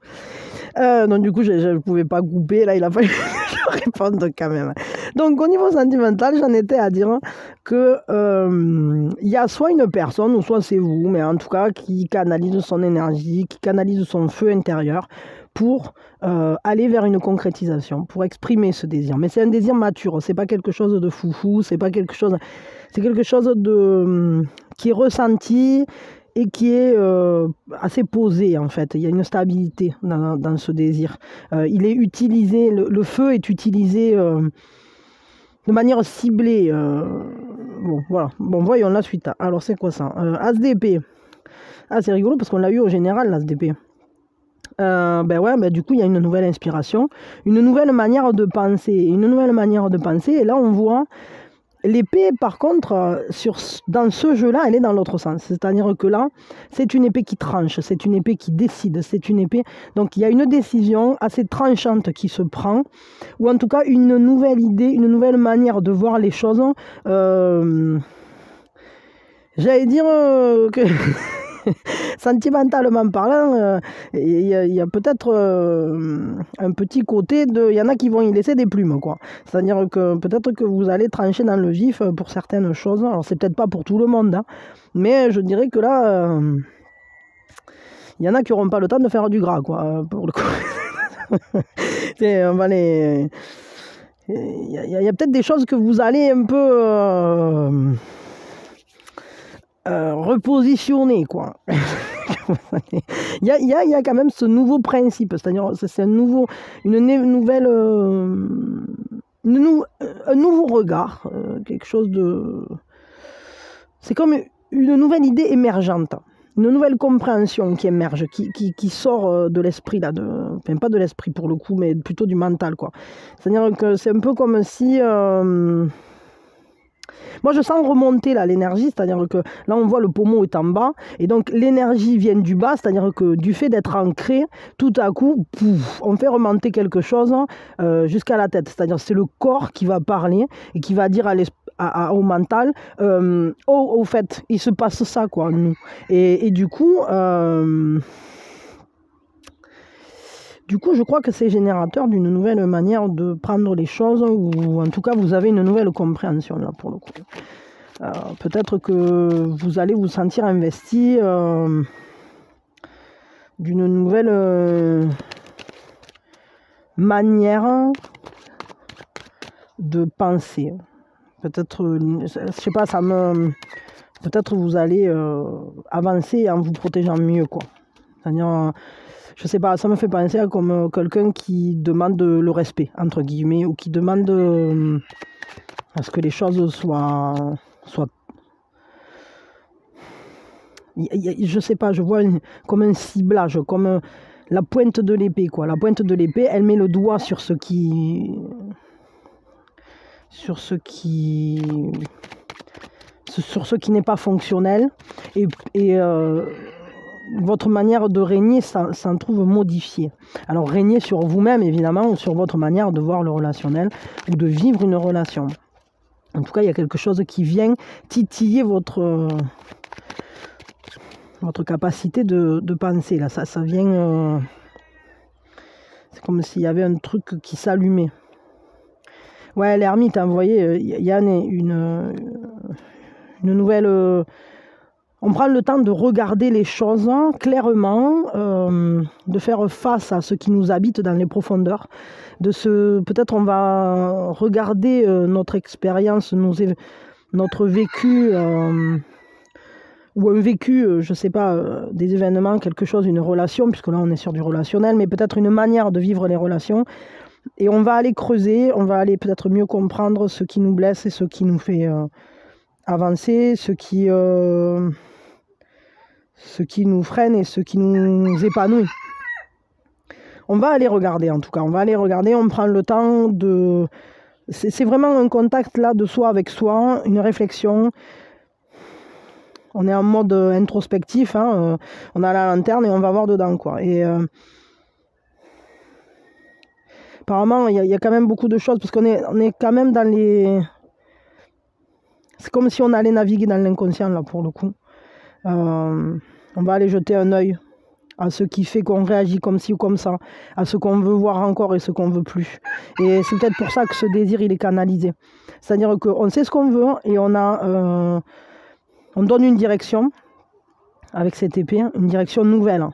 Donc du coup, je ne pouvais pas couper. Là, il a fallu que je réponde quand même. Donc au niveau sentimental, j'en étais à dire que il y a soit une personne, ou soit c'est vous, mais en tout cas qui canalise son énergie, qui canalise son feu intérieur pour aller vers une concrétisation, pour exprimer ce désir. Mais c'est un désir mature, c'est pas quelque chose de foufou, c'est pas quelque chose, c'est quelque chose de qui est ressenti et qui est assez posé en fait. Il y a une stabilité dans ce désir. Il est utilisé, le feu est utilisé de manière ciblée. Bon, voilà. Bon, voyons la suite. Alors, c'est quoi ça ASDP. Ah, c'est rigolo parce qu'on l'a eu au général, l'ASDP. Ben ouais, ben du coup, il y a une nouvelle inspiration, une nouvelle manière de penser. Une nouvelle manière de penser. Et là, on voit l'épée, par contre, dans ce jeu-là, elle est dans l'autre sens. C'est-à-dire que là, c'est une épée qui tranche, c'est une épée qui décide, c'est une épée... Donc, il y a une décision assez tranchante qui se prend, ou en tout cas, une nouvelle idée, une nouvelle manière de voir les choses. J'allais dire que... Sentimentalement parlant, il y a peut-être un petit côté de... Il y en a qui vont y laisser des plumes, quoi. C'est-à-dire que peut-être que vous allez trancher dans le vif pour certaines choses. Alors, c'est peut-être pas pour tout le monde, hein, mais je dirais que là, il y en a qui n'auront pas le temps de faire du gras, quoi, pour le coup. On va les... Il y a peut-être des choses que vous allez un peu... repositionner, quoi. Il y a quand même ce nouveau principe, c'est-à-dire c'est un nouveau, un nouveau regard, quelque chose de... C'est comme une nouvelle idée émergente, une nouvelle compréhension qui émerge, qui sort de l'esprit, là, enfin pas de l'esprit pour le coup, mais plutôt du mental, quoi. C'est-à-dire que c'est un peu comme si... Moi, je sens remonter là l'énergie, c'est-à-dire que là, on voit le pommeau est en bas, et donc l'énergie vient du bas, c'est-à-dire que du fait d'être ancré, tout à coup, pouf, on fait remonter quelque chose jusqu'à la tête. C'est-à-dire c'est le corps qui va parler et qui va dire au mental, au fait, il se passe ça, quoi, nous. Et du coup... je crois que c'est générateur d'une nouvelle manière de prendre les choses, ou en tout cas, vous avez une nouvelle compréhension, là, pour le coup. Peut-être que vous allez vous sentir investi d'une nouvelle manière de penser. Peut-être, je sais pas, peut-être vous allez avancer en vous protégeant mieux, quoi. C'est-à-dire... Je sais pas, ça me fait penser à comme quelqu'un qui demande le respect, entre guillemets, ou qui demande à ce que les choses soient... Je sais pas, je vois comme un ciblage, comme la pointe de l'épée, quoi. La pointe de l'épée, elle met le doigt sur ce qui... sur ce qui n'est pas fonctionnel, et votre manière de régner s'en trouve modifiée. Alors régner sur vous-même évidemment, ou sur votre manière de voir le relationnel ou de vivre une relation. En tout cas, il y a quelque chose qui vient titiller votre capacité de penser. Là, ça vient... c'est comme s'il y avait un truc qui s'allumait. Ouais, l'ermite, hein, vous voyez, il y a une nouvelle... on prend le temps de regarder les choses clairement, de faire face à ce qui nous habite dans les profondeurs. Peut-être on va regarder notre expérience, notre vécu, ou un vécu, je ne sais pas, des événements, quelque chose, une relation, puisque là on est sur du relationnel, mais peut-être une manière de vivre les relations. Et on va aller creuser, on va aller peut-être mieux comprendre ce qui nous blesse et ce qui nous fait avancer, ce qui nous freine et ce qui nous épanouit. On va aller regarder, en tout cas, on prend le temps de... C'est vraiment un contact là de soi avec soi, une réflexion. On est en mode introspectif, hein, on a la lanterne et on va voir dedans, quoi. Et apparemment, il y a quand même beaucoup de choses, parce qu'on est quand même dans C'est comme si on allait naviguer dans l'inconscient, là, pour le coup. On va aller jeter un œil à ce qui fait qu'on réagit comme ci ou comme ça, à ce qu'on veut voir encore et ce qu'on veut plus. Et c'est peut-être pour ça que ce désir, il est canalisé. C'est-à-dire qu'on sait ce qu'on veut et on donne une direction avec cette épée, une direction nouvelle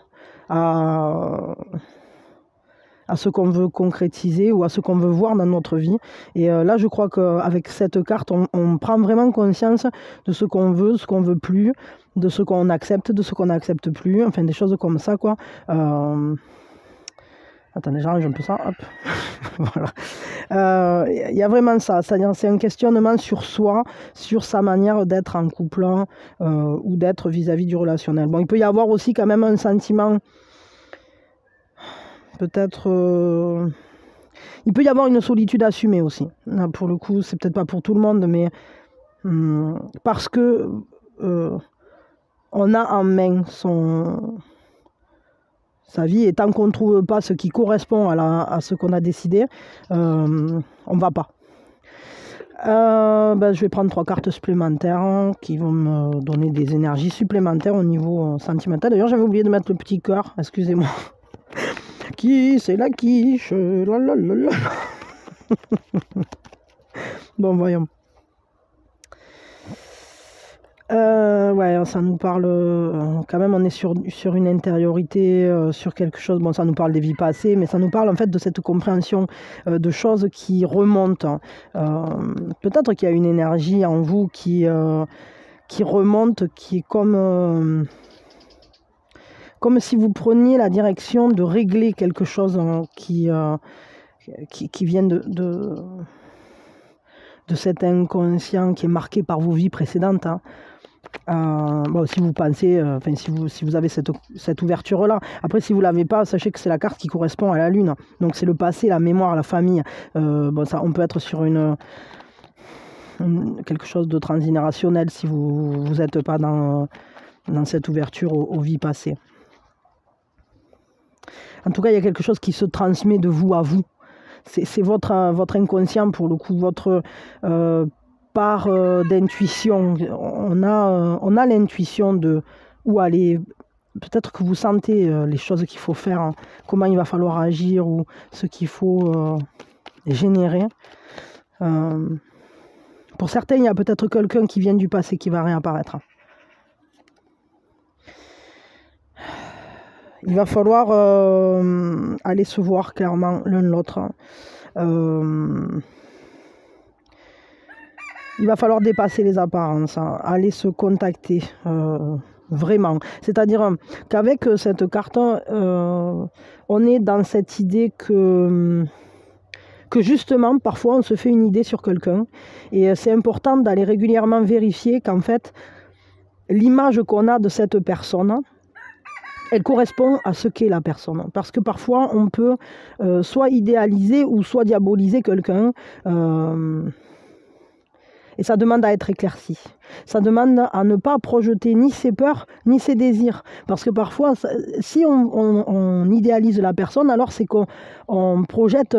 à ce qu'on veut concrétiser ou à ce qu'on veut voir dans notre vie. Et là, je crois qu'avec cette carte, on prend vraiment conscience de ce qu'on veut, de ce qu'on veut plus, de ce qu'on accepte, de ce qu'on n'accepte plus, enfin des choses comme ça, quoi. Attendez, j'arrange un peu ça, hop. Voilà. Y a vraiment ça, c'est-à-dire c'est un questionnement sur soi, sur sa manière d'être en couple ou d'être vis-à-vis du relationnel. Bon, il peut y avoir aussi quand même un sentiment, peut-être... il peut y avoir une solitude assumée aussi. Là, pour le coup, c'est peut-être pas pour tout le monde, mais parce que on a en main sa vie, et tant qu'on ne trouve pas ce qui correspond à ce qu'on a décidé, on ne va pas. Je vais prendre 3 cartes supplémentaires qui vont me donner des énergies supplémentaires au niveau sentimental. D'ailleurs, j'avais oublié de mettre le petit cœur, excusez-moi. Qui c'est la quiche, lalalala. Bon, voyons. Ouais, ça nous parle quand même, on est sur une intériorité, sur quelque chose, bon, ça nous parle des vies passées, mais ça nous parle en fait de cette compréhension de choses qui remontent. Peut-être qu'il y a une énergie en vous qui remonte, qui est comme si vous preniez la direction de régler quelque chose qui vient de cet inconscient qui est marqué par vos vies précédentes. Bon, si vous pensez, si vous avez cette ouverture-là. Après, si vous ne l'avez pas, sachez que c'est la carte qui correspond à la lune. Donc c'est le passé, la mémoire, la famille. Bon, ça, on peut être sur quelque chose de transgénérationnel si vous n'êtes pas dans cette ouverture aux vies passées. En tout cas, il y a quelque chose qui se transmet de vous à vous. C'est votre inconscient, pour le coup, votre part d'intuition. On a l'intuition de où aller. Peut-être que vous sentez les choses qu'il faut faire, comment il va falloir agir ou ce qu'il faut générer. Pour certains, il y a peut-être quelqu'un qui vient du passé qui va réapparaître. Il va falloir aller se voir clairement l'un l'autre. Il va falloir dépasser les apparences, aller se contacter vraiment. C'est-à-dire qu'avec cette carte, on est dans cette idée que justement, parfois, on se fait une idée sur quelqu'un. Et c'est important d'aller régulièrement vérifier qu'en fait, l'image qu'on a de cette personne, elle correspond à ce qu'est la personne. Parce que parfois, on peut soit idéaliser ou soit diaboliser quelqu'un. Et ça demande à être éclairci. Ça demande à ne pas projeter ni ses peurs, ni ses désirs. Parce que parfois, si on idéalise la personne, alors c'est qu'on projette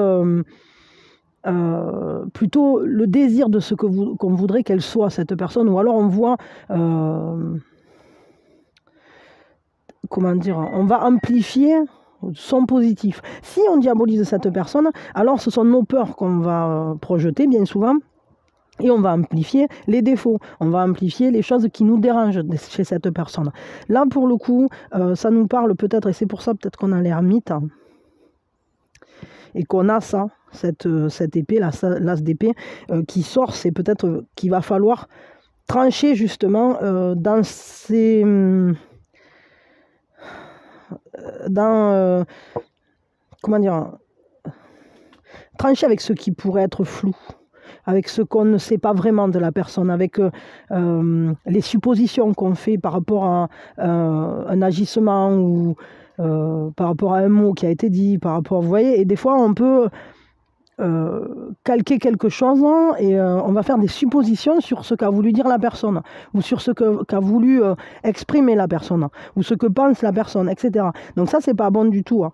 plutôt le désir de ce qu'on voudrait qu'elle soit, cette personne. Ou alors on voit... comment dire, on va amplifier son positif. Si on diabolise cette personne, alors ce sont nos peurs qu'on va projeter bien souvent, et on va amplifier les défauts, on va amplifier les choses qui nous dérangent chez cette personne. Là, pour le coup, ça nous parle peut-être, et c'est pour ça peut-être qu'on a l'ermite, et qu'on a ça, cette épée, l'as d'épée, qui sort, c'est peut-être qu'il va falloir trancher justement dans ces... comment dire, trancher avec ce qui pourrait être flou, avec ce qu'on ne sait pas vraiment de la personne, avec les suppositions qu'on fait par rapport à un agissement ou par rapport à un mot qui a été dit, par rapport, vous voyez, et des fois on peut calquer quelque chose et on va faire des suppositions sur ce qu'a voulu dire la personne ou sur ce qu'a voulu exprimer la personne ou ce que pense la personne, etc. Donc ça, c'est pas bon du tout.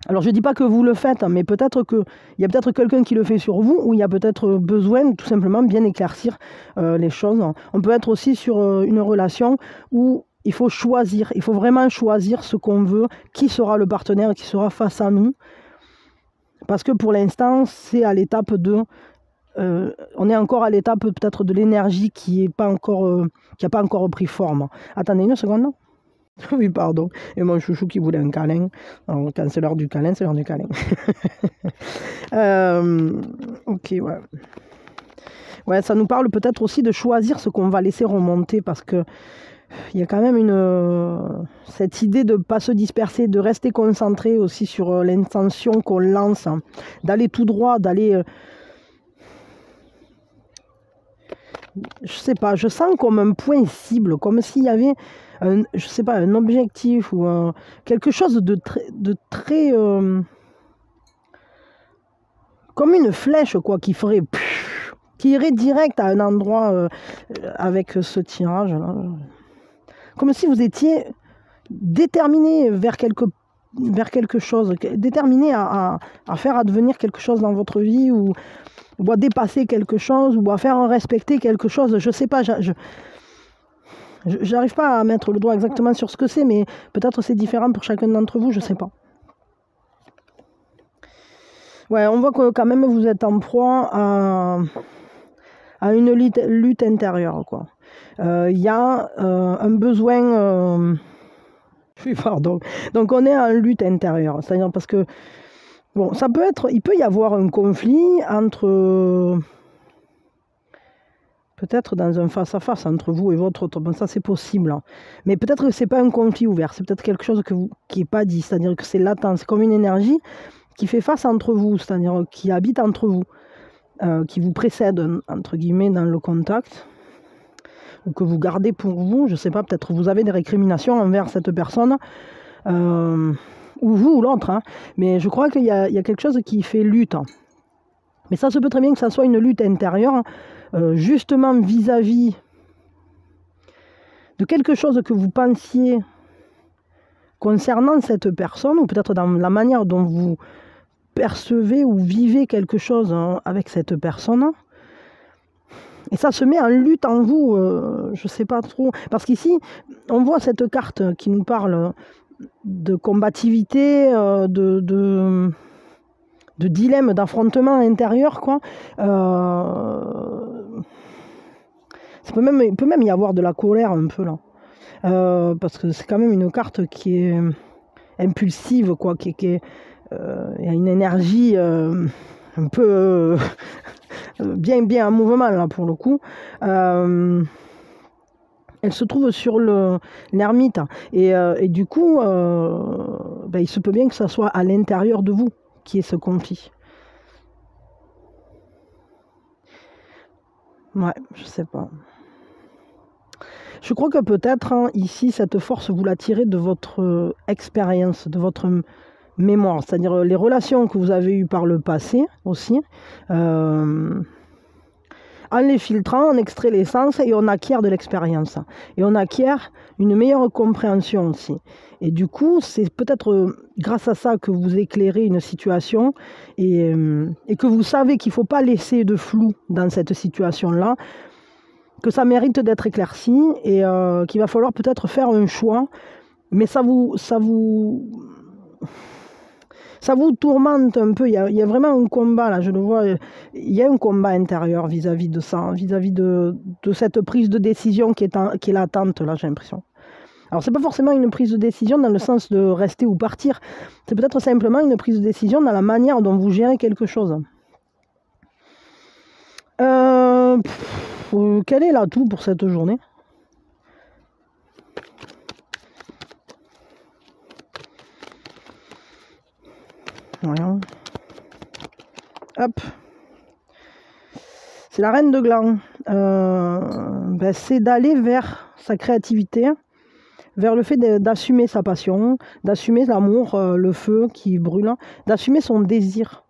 Alors je ne dis pas que vous le faites, mais peut-être qu'il y a peut-être quelqu'un qui le fait sur vous, ou il y a peut-être besoin tout simplement bien éclaircir les choses. On peut être aussi sur une relation où il faut choisir, il faut vraiment choisir ce qu'on veut, qui sera le partenaire qui sera face à nous. Parce que pour l'instant, c'est à l'étape de... on est encore à l'étape peut-être de l'énergie qui n'a pas encore pris forme. Attendez une seconde. Oui, pardon. Et mon chouchou qui voulait un câlin. Alors, quand c'est l'heure du câlin, c'est l'heure du câlin. Ok, ouais. Ouais, ça nous parle peut-être aussi de choisir ce qu'on va laisser remonter parce que il y a quand même cette idée de ne pas se disperser, de rester concentré aussi sur l'intention qu'on lance, hein, d'aller tout droit, d'aller... je sais pas, je sens comme un point cible, comme s'il y avait je sais pas, un objectif ou quelque chose de très comme une flèche quoi, qui irait direct à un endroit avec ce tirage là. Comme si vous étiez déterminé vers quelque chose, déterminé à faire advenir quelque chose dans votre vie ou à dépasser quelque chose ou à faire respecter quelque chose. Je sais pas, j'arrive pas à mettre le doigt exactement sur ce que c'est, mais peut-être c'est différent pour chacun d'entre vous, je sais pas. Ouais, on voit que quand même vous êtes en proie à une lutte intérieure, quoi. Il y a un besoin... Oui, pardon. Donc on est en lutte intérieure, c'est-à-dire parce que bon, il peut y avoir un conflit entre peut-être dans un face-à-face entre vous et votre autre. Bon, ça c'est possible, hein. Mais peut-être que c'est pas un conflit ouvert, c'est peut-être quelque chose qui n'est pas dit, c'est-à-dire que c'est latent, c'est comme une énergie qui fait face entre vous, c'est-à-dire qui habite entre vous, qui vous précède entre guillemets dans le contact, ou que vous gardez pour vous, je sais pas, peut-être vous avez des récriminations envers cette personne, ou vous ou l'autre, hein. Mais je crois qu'il y a quelque chose qui fait lutte. Mais ça se peut très bien que ça soit une lutte intérieure, justement vis-à-vis de quelque chose que vous pensiez concernant cette personne, ou peut-être dans la manière dont vous percevez ou vivez quelque chose avec cette personne. Et ça se met en lutte en vous, je ne sais pas trop. Parce qu'ici, on voit cette carte qui nous parle de combativité, de dilemme, d'affrontement intérieur, quoi. Il peut même y avoir de la colère un peu là. Parce que c'est quand même une carte qui est impulsive, quoi, il y a une énergie un peu bien en mouvement là pour le coup. Elle se trouve sur l'ermite et du coup il se peut bien que ça soit à l'intérieur de vous qui est ce conflit. Ouais, je sais pas. Je crois que peut-être ici cette force vous la tirez de votre expérience, de votre mémoire, c'est-à-dire les relations que vous avez eues par le passé aussi. En les filtrant, on extrait l'essence et on acquiert de l'expérience. Et on acquiert une meilleure compréhension aussi. Et du coup, c'est peut-être grâce à ça que vous éclairez une situation et que vous savez qu'il ne faut pas laisser de flou dans cette situation-là, que ça mérite d'être éclairci et qu'il va falloir peut-être faire un choix. Mais ça vous tourmente un peu, il y a vraiment un combat là, je le vois, il y a un combat intérieur vis-à-vis de ça, vis-à-vis de cette prise de décision qui est latente là, j'ai l'impression. Alors c'est pas forcément une prise de décision dans le sens de rester ou partir, c'est peut-être simplement une prise de décision dans la manière dont vous gérez quelque chose. Quel est l'atout pour cette journée ? Voyons. Hop. C'est la reine de gland. C'est d'aller vers sa créativité, vers le fait d'assumer sa passion, d'assumer l'amour, le feu qui brûle, d'assumer son désir.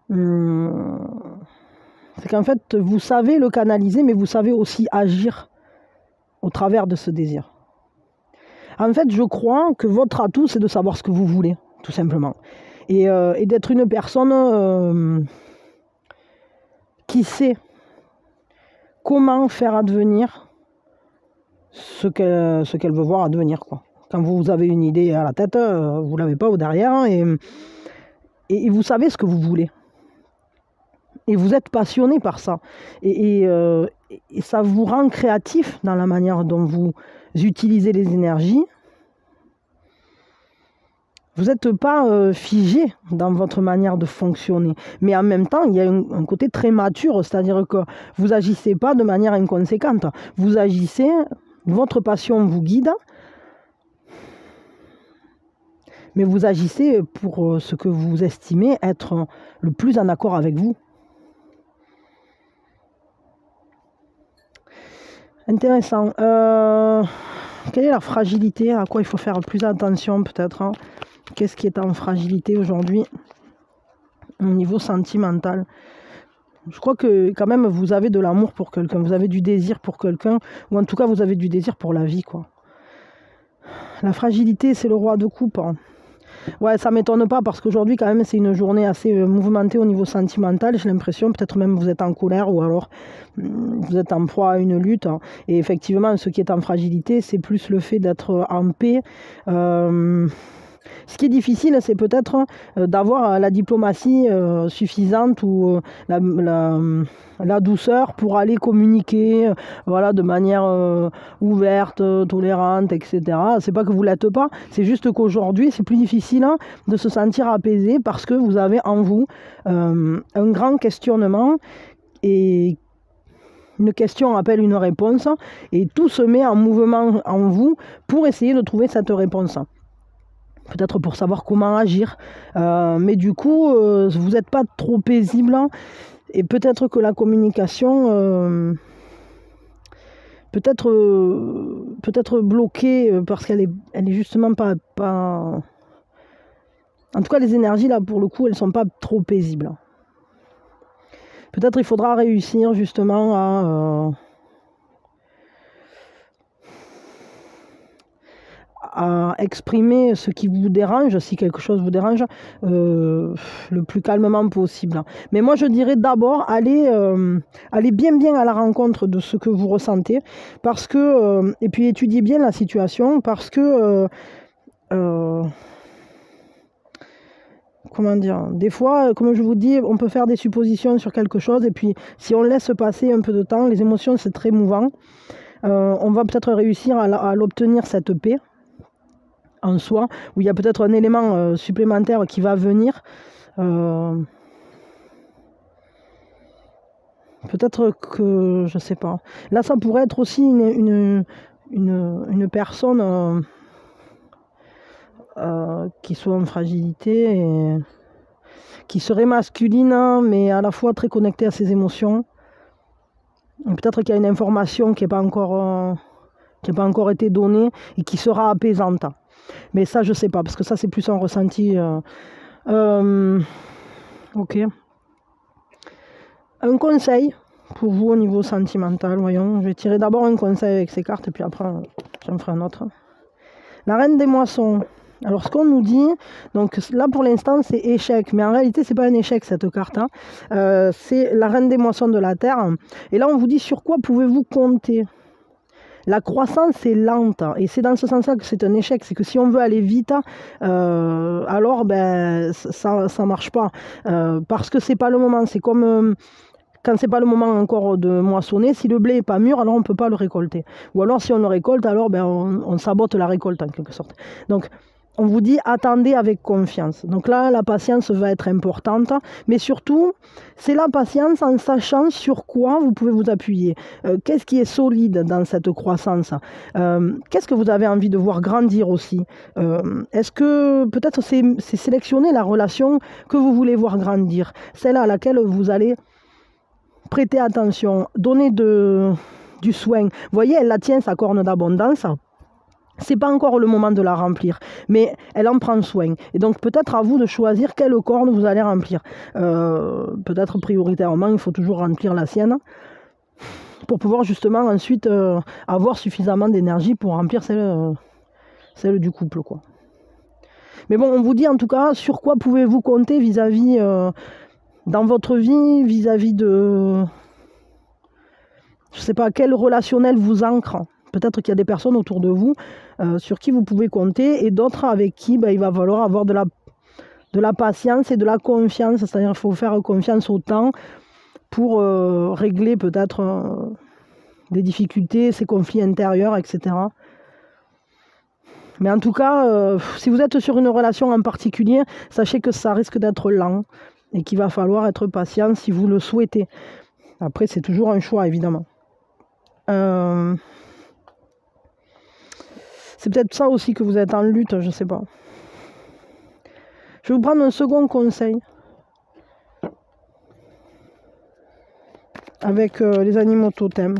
C'est qu'en fait, vous savez le canaliser, mais vous savez aussi agir au travers de ce désir. En fait, je crois que votre atout, c'est de savoir ce que vous voulez, tout simplement. Et d'être une personne qui sait comment faire advenir ce qu'elle veut voir advenir, quoi. Quand vous avez une idée à la tête, vous ne l'avez pas au derrière, et vous savez ce que vous voulez. Et vous êtes passionné par ça. Et ça vous rend créatif dans la manière dont vous utilisez les énergies. Vous n'êtes pas figé dans votre manière de fonctionner. Mais en même temps, il y a un côté très mature, c'est-à-dire que vous n'agissez pas de manière inconséquente. Vous agissez, votre passion vous guide, mais vous agissez pour ce que vous estimez être le plus en accord avec vous. Intéressant. Quelle est la fragilité? À quoi il faut faire plus attention peut-être, hein? Qu'est-ce qui est en fragilité aujourd'hui au niveau sentimental? Je crois que quand même vous avez de l'amour pour quelqu'un, vous avez du désir pour quelqu'un, ou en tout cas vous avez du désir pour la vie, quoi. La fragilité, c'est le roi de coupe, hein. Ouais, ça m'étonne pas parce qu'aujourd'hui quand même c'est une journée assez mouvementée au niveau sentimental, j'ai l'impression, peut-être même vous êtes en colère ou alors vous êtes en proie à une lutte, hein. Et effectivement ce qui est en fragilité c'est plus le fait d'être en paix. Ce qui est difficile, c'est peut-être d'avoir la diplomatie suffisante ou la douceur pour aller communiquer voilà, de manière ouverte, tolérante, etc. C'est pas que vous ne l'êtes pas, c'est juste qu'aujourd'hui, c'est plus difficile, hein, de se sentir apaisé parce que vous avez en vous un grand questionnement et une question appelle une réponse et tout se met en mouvement en vous pour essayer de trouver cette réponse. Peut-être pour savoir comment agir. Mais du coup, vous n'êtes pas trop paisible. Hein, et peut-être que la communication peut être bloquée parce qu'elle est justement pas... En tout cas, les énergies, là, pour le coup, elles ne sont pas trop paisibles. Peut-être il faudra réussir justement à exprimer ce qui vous dérange, si quelque chose vous dérange, le plus calmement possible. Mais moi, je dirais d'abord, allez bien à la rencontre de ce que vous ressentez, parce que, et puis étudiez bien la situation, parce que, comment dire, des fois, comme je vous dis, on peut faire des suppositions sur quelque chose, et puis si on laisse passer un peu de temps, les émotions, c'est très mouvant, on va peut-être réussir à l'obtenir, cette paix en soi, où il y a peut-être un élément supplémentaire qui va venir. Peut-être que, je sais pas. Là, ça pourrait être aussi une personne qui soit en fragilité, et qui serait masculine, mais à la fois très connectée à ses émotions. Peut-être qu'il y a une information qui n'a pas encore été donnée et qui sera apaisante. Mais ça, je sais pas, parce que ça, c'est plus un ressenti. Ok. Un conseil pour vous au niveau sentimental, voyons. Je vais tirer d'abord un conseil avec ces cartes, et puis après, j'en ferai un autre. La reine des moissons. Alors, ce qu'on nous dit, donc là, pour l'instant, c'est échec. Mais en réalité, c'est pas un échec, cette carte, hein. C'est la reine des moissons de la Terre. Et là, on vous dit sur quoi pouvez-vous compter. La croissance est lente, et c'est dans ce sens-là que c'est un échec. C'est que si on veut aller vite, alors ça marche pas, parce que c'est pas le moment. C'est comme quand c'est pas le moment encore de moissonner. Si le blé est pas mûr, alors on peut pas le récolter. Ou alors si on le récolte, alors on sabote la récolte en quelque sorte. Donc on vous dit attendez avec confiance. Donc là, la patience va être importante, mais surtout, c'est la patience en sachant sur quoi vous pouvez vous appuyer. Qu'est-ce qui est solide dans cette croissance? Qu'est-ce que vous avez envie de voir grandir aussi? Est-ce que peut-être c'est sélectionner la relation que vous voulez voir grandir, celle à laquelle vous allez prêter attention, donner du soin. Vous voyez, elle la tient, sa corne d'abondance. C'est pas encore le moment de la remplir, mais elle en prend soin. Et donc peut-être à vous de choisir quelle corne vous allez remplir. Peut-être prioritairement, il faut toujours remplir la sienne pour pouvoir justement ensuite avoir suffisamment d'énergie pour remplir celle du couple, quoi. Mais bon, on vous dit en tout cas sur quoi pouvez-vous compter vis-à-vis dans votre vie, vis-à-vis de, je sais pas, quel relationnel vous ancre. Peut-être qu'il y a des personnes autour de vous sur qui vous pouvez compter et d'autres avec qui il va falloir avoir de la patience et de la confiance. C'est-à-dire qu'il faut faire confiance au temps pour régler peut-être des difficultés, ces conflits intérieurs, etc. Mais en tout cas, si vous êtes sur une relation en particulier, sachez que ça risque d'être lent et qu'il va falloir être patient si vous le souhaitez. Après, c'est toujours un choix, évidemment. C'est peut-être ça aussi que vous êtes en lutte, je ne sais pas. Je vais vous prendre un second conseil avec les animaux totems.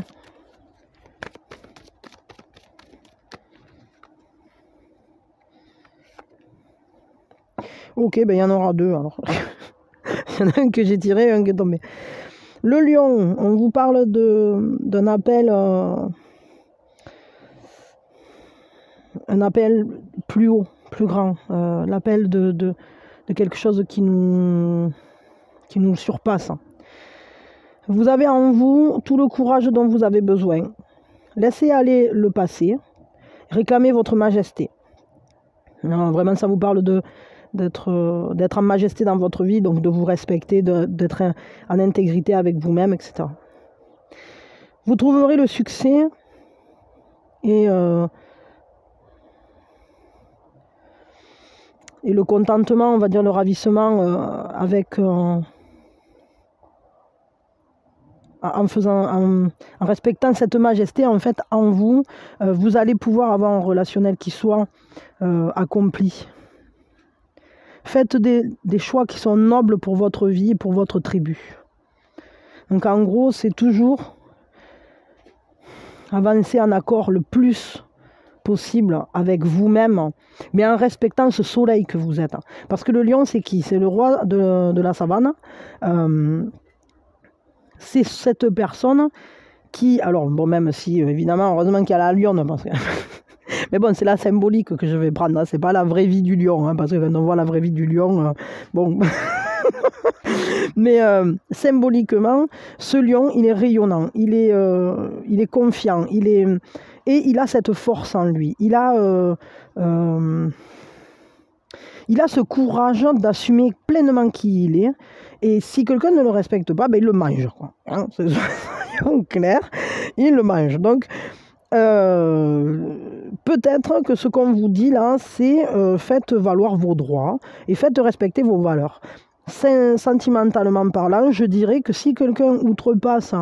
Ok, il y en aura deux alors. Il y en a un que j'ai tiré et un qui est tombé. Le lion, on vous parle d'un appel, un appel plus haut, plus grand, l'appel de quelque chose qui nous surpasse. Vous avez en vous tout le courage dont vous avez besoin. Laissez aller le passé, réclamez votre majesté. Non, vraiment, ça vous parle d'être en majesté dans votre vie, donc de vous respecter, d'être en intégrité avec vous-même, etc. Vous trouverez le succès et le contentement, on va dire le ravissement, en respectant cette majesté en fait en vous, vous allez pouvoir avoir un relationnel qui soit accompli. Faites des choix qui sont nobles pour votre vie et pour votre tribu. Donc en gros, c'est toujours avancer en accord le plus possible avec vous-même, mais en respectant ce soleil que vous êtes. Parce que le lion, c'est qui? C'est le roi de la savane. C'est cette personne qui, alors bon, même si évidemment, heureusement qu'il y a la lionne, parce que mais bon, c'est la symbolique que je vais prendre, hein. C'est pas la vraie vie du lion, hein, parce que quand on voit la vraie vie du lion, bon. Mais symboliquement, ce lion, il est rayonnant, il est confiant, et il a cette force en lui. Il a ce courage d'assumer pleinement qui il est. Et si quelqu'un ne le respecte pas, il le mange, quoi. Hein, c'est clair, il le mange. Donc, peut-être que ce qu'on vous dit là, c'est faites valoir vos droits et faites respecter vos valeurs. Sentimentalement parlant, je dirais que si quelqu'un outrepasse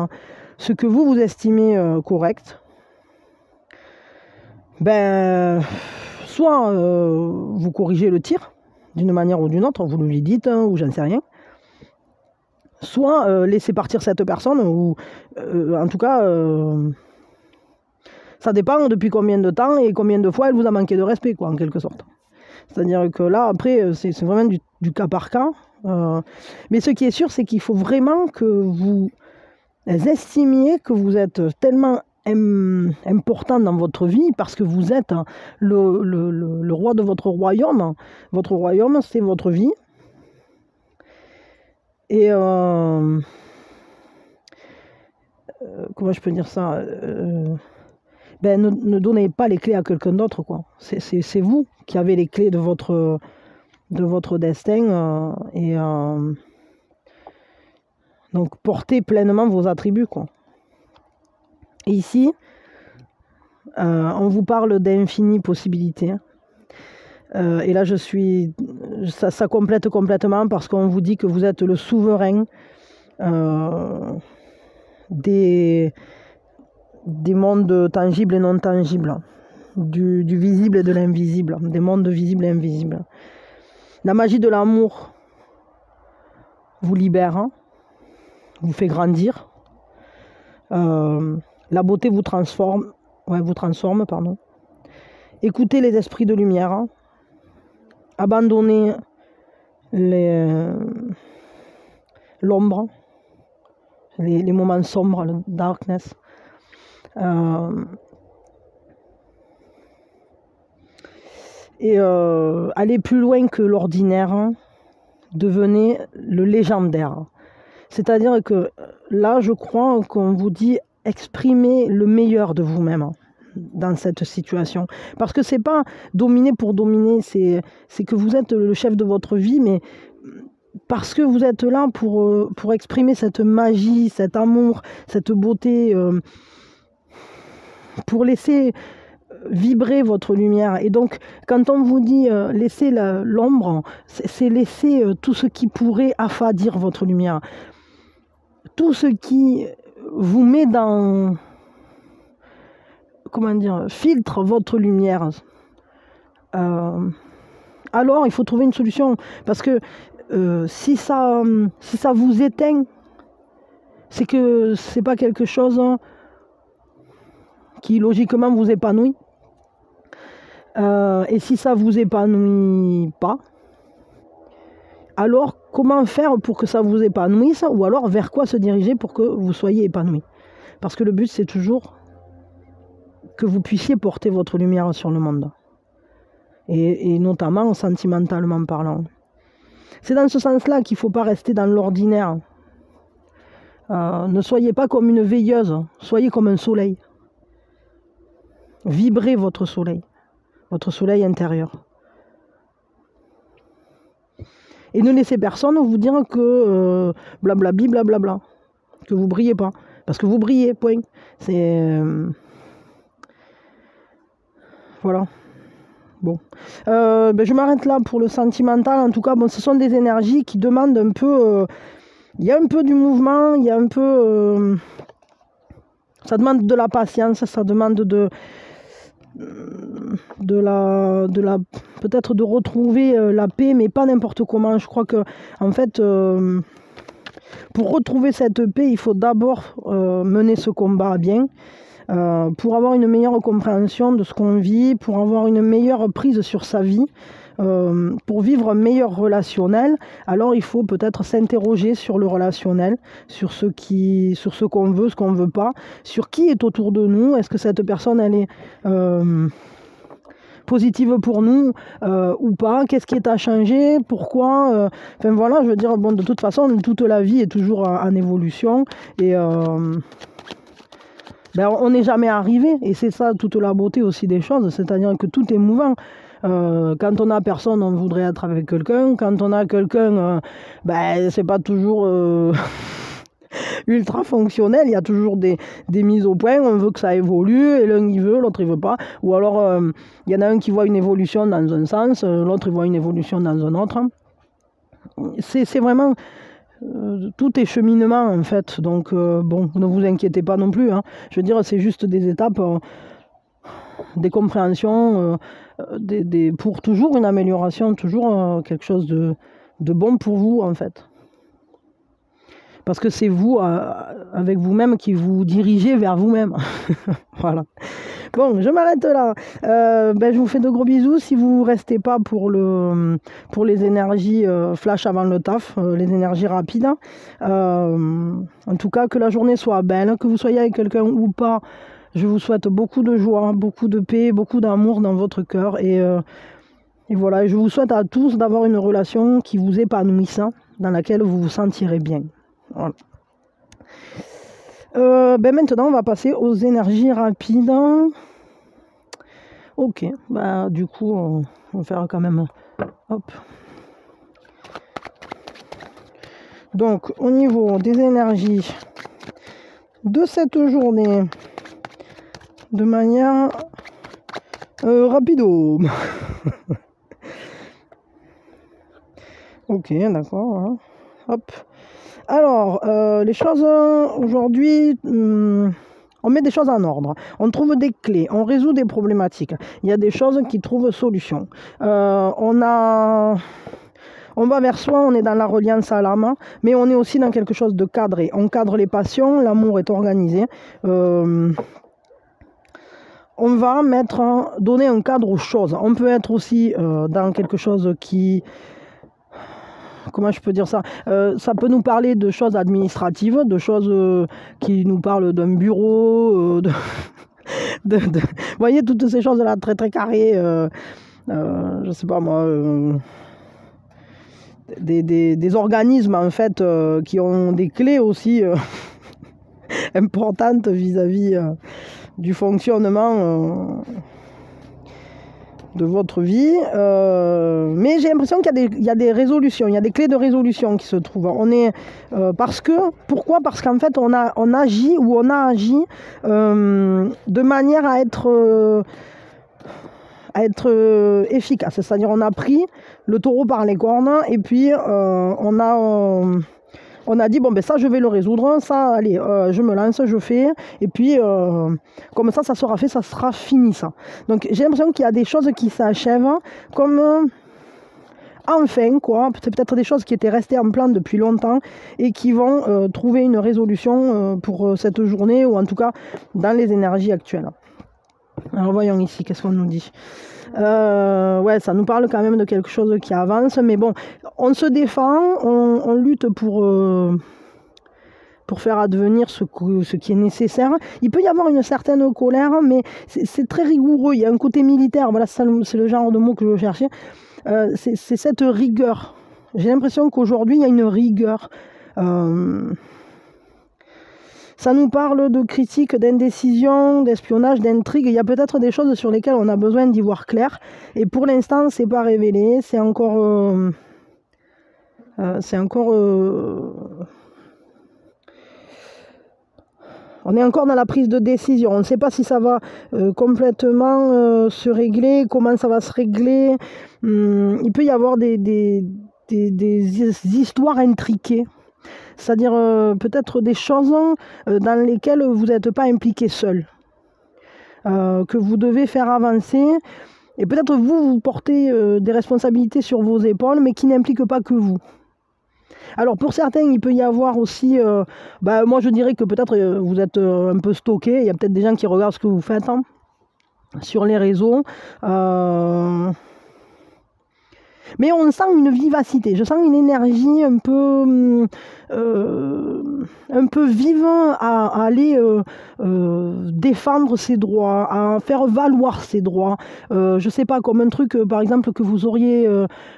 ce que vous estimez correct, soit vous corrigez le tir d'une manière ou d'une autre, vous lui dites, ou j'en sais rien, soit laissez partir cette personne, ou en tout cas, ça dépend depuis combien de temps et combien de fois elle vous a manqué de respect, quoi, en quelque sorte. C'est-à-dire que là, après, c'est vraiment du cas par cas. Mais ce qui est sûr, c'est qu'il faut vraiment que vous estimiez que vous êtes tellement important dans votre vie parce que vous êtes le roi de votre royaume. Votre royaume, c'est votre vie. Et comment je peux dire ça, ne donnez pas les clés à quelqu'un d'autre, quoi. C'est vous qui avez les clés de votre destin, donc portez pleinement vos attributs, quoi. Et ici, on vous parle d'infinies possibilités. Et là, ça complète complètement parce qu'on vous dit que vous êtes le souverain des mondes tangibles et non tangibles, du visible et de l'invisible, des mondes visibles et invisibles. La magie de l'amour vous libère, vous fait grandir. La beauté vous transforme. Pardon. Écoutez les esprits de lumière. Abandonnez l'ombre, les moments sombres, le darkness. Et aller plus loin que l'ordinaire, hein, devenez le légendaire. C'est-à-dire que là, je crois qu'on vous dit exprimez le meilleur de vous-même, hein, dans cette situation. Parce que c'est pas dominer pour dominer, c'est que vous êtes le chef de votre vie, mais parce que vous êtes là pour exprimer cette magie, cet amour, cette beauté, pour laisser vibrer votre lumière. Et donc, quand on vous dit laisser l'ombre, c'est laisser tout ce qui pourrait affadir votre lumière. Tout ce qui vous met dans... Comment dire? Filtre votre lumière. Alors, il faut trouver une solution. Parce que si ça vous éteint, c'est que c'est pas quelque chose qui logiquement vous épanouit. Et si ça vous épanouit pas, alors comment faire pour que ça vous épanouisse, ou alors vers quoi se diriger pour que vous soyez épanoui? Parce que le but, c'est toujours que vous puissiez porter votre lumière sur le monde, et notamment sentimentalement parlant. C'est dans ce sens-là qu'il ne faut pas rester dans l'ordinaire. Ne soyez pas comme une veilleuse, soyez comme un soleil. Vibrez votre soleil intérieur. Et ne laissez personne vous dire que blablabli, blablabla, que vous brillez pas. Parce que vous brillez, point. C'est... voilà. Bon. Je m'arrête là pour le sentimental. En tout cas, bon, ce sont des énergies qui demandent un peu... il y a un peu du mouvement, il y a un peu... ça demande de la patience, ça demande de la peut-être de retrouver la paix, mais pas n'importe comment. Je crois que en fait pour retrouver cette paix, il faut d'abord mener ce combat à bien, pour avoir une meilleure compréhension de ce qu'on vit, pour avoir une meilleure prise sur sa vie, pour vivre un meilleur relationnel. Alors il faut peut-être s'interroger sur le relationnel, sur ce qu'on veut, ce qu'on ne veut pas, sur qui est autour de nous. Est-ce que cette personne elle est positive pour nous ou pas? Qu'est-ce qui est à changer? Pourquoi? Enfin voilà, je veux dire, bon, de toute façon, toute la vie est toujours en évolution, et on n'est jamais arrivé, et c'est ça toute la beauté aussi des choses, c'est-à-dire que tout est mouvant. Quand on a personne, on voudrait être avec quelqu'un. Quand on a quelqu'un, c'est pas toujours ultra fonctionnel. Il y a toujours des mises au point. On veut que ça évolue, et l'un il veut, l'autre il veut pas. Ou alors il y en a un qui voit une évolution dans un sens, l'autre il voit une évolution dans un autre. C'est vraiment... tout est cheminement en fait. Donc bon, ne vous inquiétez pas non plus, hein. Je veux dire, c'est juste des étapes, des compréhensions, pour toujours une amélioration, toujours quelque chose de bon pour vous en fait. Parce que c'est vous, avec vous-même, qui vous dirigez vers vous-même. Voilà. Bon, je m'arrête là. Je vous fais de gros bisous. Si vous ne restez pas pour les énergies flash avant le taf, les énergies rapides. En tout cas, que la journée soit belle, que vous soyez avec quelqu'un ou pas. Je vous souhaite beaucoup de joie, beaucoup de paix, beaucoup d'amour dans votre cœur. Et voilà, je vous souhaite à tous d'avoir une relation qui vous épanouisse, dans laquelle vous vous sentirez bien. Voilà. Maintenant, on va passer aux énergies rapides. Ok, du coup, on va faire quand même... Hop. Donc, au niveau des énergies de cette journée, de manière rapido. Ok, d'accord. Hein. Hop. Alors, les choses aujourd'hui, on met des choses en ordre. On trouve des clés, on résout des problématiques. Il y a des choses qui trouvent solution. On va vers soi, on est dans la reliance à l'âme, mais on est aussi dans quelque chose de cadré. On cadre les passions, l'amour est organisé. On va donner un cadre aux choses. On peut être aussi dans quelque chose qui... Comment je peux dire ça? Ça peut nous parler de choses administratives, de choses qui nous parlent d'un bureau, vous voyez, toutes ces choses-là très très carrées. je sais pas moi, des organismes en fait qui ont des clés aussi importantes vis-à-vis du fonctionnement de votre vie, mais j'ai l'impression qu'il y a des résolutions, il y a des clés de résolution qui se trouvent. Pourquoi? Parce qu'en fait, on agit ou on a agi de manière à être efficace. C'est-à-dire, on a pris le taureau par les cornes et puis on a dit, bon, ben ça, je vais le résoudre, ça, allez, je me lance, je fais, et puis, comme ça sera fait, ça sera fini, ça. Donc, j'ai l'impression qu'il y a des choses qui s'achèvent, comme, enfin, quoi, c'est peut-être des choses qui étaient restées en plan depuis longtemps, et qui vont trouver une résolution pour cette journée, ou en tout cas, dans les énergies actuelles. Alors, voyons ici, qu'est-ce qu'on nous dit ? Ouais, ça nous parle quand même de quelque chose qui avance, mais bon, on se défend, on lutte pour faire advenir ce qui est nécessaire. Il peut y avoir une certaine colère, mais c'est très rigoureux, il y a un côté militaire, voilà, c'est le genre de mot que je cherchais, c'est cette rigueur. J'ai l'impression qu'aujourd'hui, il y a une rigueur. Ça nous parle de critiques, d'indécision, d'espionnage, d'intrigue. Il y a peut-être des choses sur lesquelles on a besoin d'y voir clair. Et pour l'instant, c'est pas révélé. C'est encore... on est encore dans la prise de décision. On ne sait pas si ça va complètement se régler, comment ça va se régler. Il peut y avoir des histoires intriquées. C'est-à-dire peut-être des choses dans lesquelles vous n'êtes pas impliqué seul, que vous devez faire avancer, et peut-être vous portez des responsabilités sur vos épaules, mais qui n'impliquent pas que vous. Alors pour certains, il peut y avoir aussi, moi je dirais que peut-être vous êtes un peu stocké, il y a peut-être des gens qui regardent ce que vous faites sur les réseaux, mais on sent une vivacité, je sens une énergie un peu vive à aller défendre ses droits, à faire valoir ses droits. Je sais pas, comme un truc, par exemple, que vous auriez...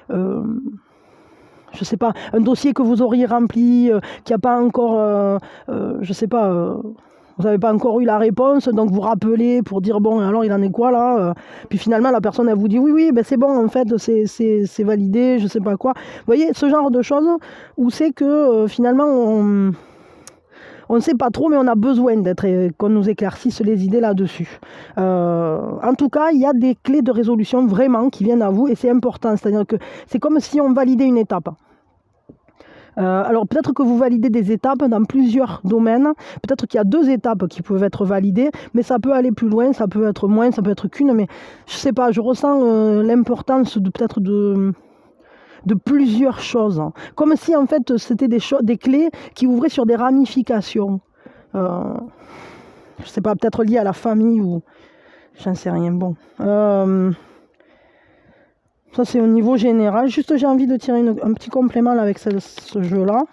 je sais pas, un dossier que vous auriez rempli, qui n'a pas encore... je sais pas... vous n'avez pas encore eu la réponse, donc vous rappelez pour dire, bon, alors il en est quoi là? Puis finalement, la personne, elle vous dit, oui, ben c'est bon, en fait, c'est validé, je sais pas quoi. Vous voyez, ce genre de choses où c'est que finalement, on ne sait pas trop, mais on a besoin qu'on nous éclaircisse les idées là-dessus. En tout cas, il y a des clés de résolution vraiment qui viennent à vous, et c'est important. C'est-à-dire que c'est comme si on validait une étape. Alors peut-être que vous validez des étapes dans plusieurs domaines, peut-être qu'il y a 2 étapes qui peuvent être validées, mais ça peut aller plus loin, ça peut être moins, ça peut être qu'une, mais je sais pas, je ressens l'importance peut-être de plusieurs choses, comme si en fait c'était des clés qui ouvraient sur des ramifications, je sais pas, peut-être liées à la famille ou j'en sais rien, bon. Ça, c'est au niveau général. Juste, j'ai envie de tirer un petit complément là, avec ce jeu-là.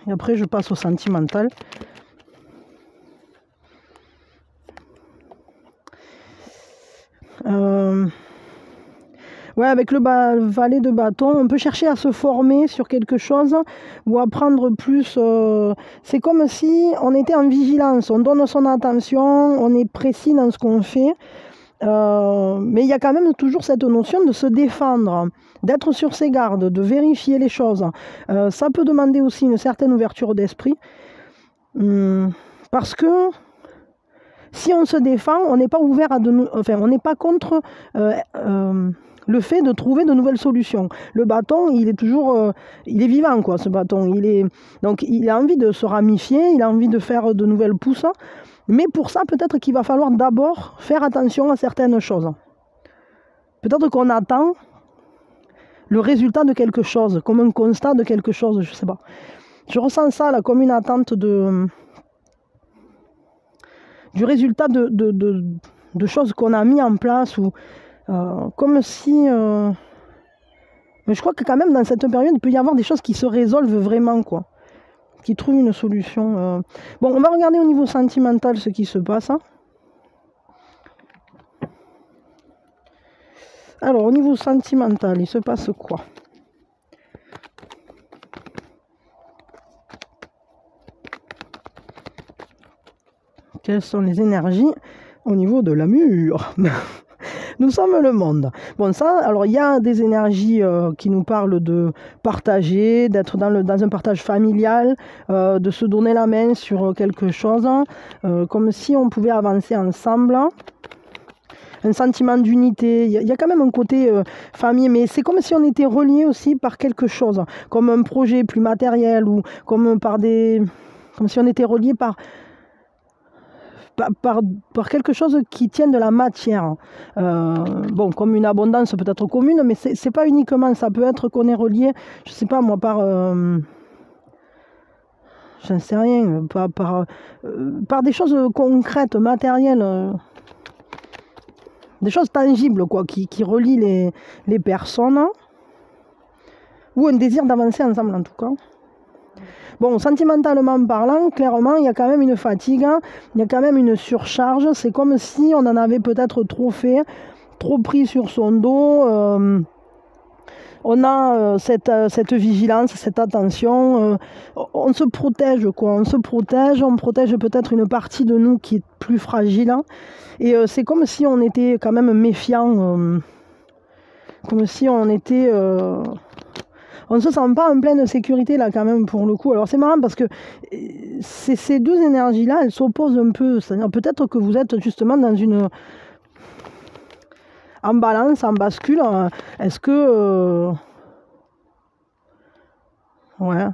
Et après, je passe au sentimental. Ouais, avec le valet de bâton, on peut chercher à se former sur quelque chose ou apprendre plus. C'est comme si on était en vigilance. On donne son attention, on est précis dans ce qu'on fait. Mais il y a quand même toujours cette notion de se défendre, d'être sur ses gardes, de vérifier les choses. Ça peut demander aussi une certaine ouverture d'esprit, parce que si on se défend, on n'est pas ouvert à on n'est pas contre le fait de trouver de nouvelles solutions. Le bâton, il est toujours, il est vivant quoi, ce bâton. Donc il a envie de se ramifier, il a envie de faire de nouvelles pousses. Mais pour ça, peut-être qu'il va falloir d'abord faire attention à certaines choses. Peut-être qu'on attend le résultat de quelque chose, comme un constat de quelque chose, je ne sais pas. Je ressens ça là, comme une attente du résultat de choses qu'on a mis en place, ou comme si... Mais je crois que quand même, dans cette période, il peut y avoir des choses qui se résolvent vraiment, quoi. Qui trouve une solution. Bon, on va regarder au niveau sentimental ce qui se passe. Alors, au niveau sentimental, il se passe quoi? Quelles sont les énergies au niveau de la mûre? Nous sommes le monde. Bon, ça, alors il y a des énergies qui nous parlent de partager, d'être dans un partage familial, de se donner la main sur quelque chose, comme si on pouvait avancer ensemble. Un sentiment d'unité. Il y a quand même un côté famille, mais c'est comme si on était reliés aussi par quelque chose, comme un projet plus matériel ou comme si on était reliés par quelque chose qui tienne de la matière. Bon, comme une abondance peut-être commune, mais c'est pas uniquement, ça peut être qu'on est relié, je sais pas moi, j'en sais rien, par des choses concrètes, matérielles, des choses tangibles, quoi, qui relient les personnes, ou un désir d'avancer ensemble en tout cas. Bon, sentimentalement parlant, clairement, il y a quand même une fatigue, il y a quand même une surcharge. C'est comme si on en avait peut-être trop fait, trop pris sur son dos. On a cette vigilance, cette attention. On se protège, quoi. On protège peut-être une partie de nous qui est plus fragile. Et c'est comme si on était quand même méfiant, comme si on était... on ne se sent pas en pleine sécurité là quand même pour le coup. Alors c'est marrant parce que ces deux énergies-là, elles s'opposent un peu. C'est-à-dire peut-être que vous êtes justement en balance, en bascule. Est-ce que... ouais.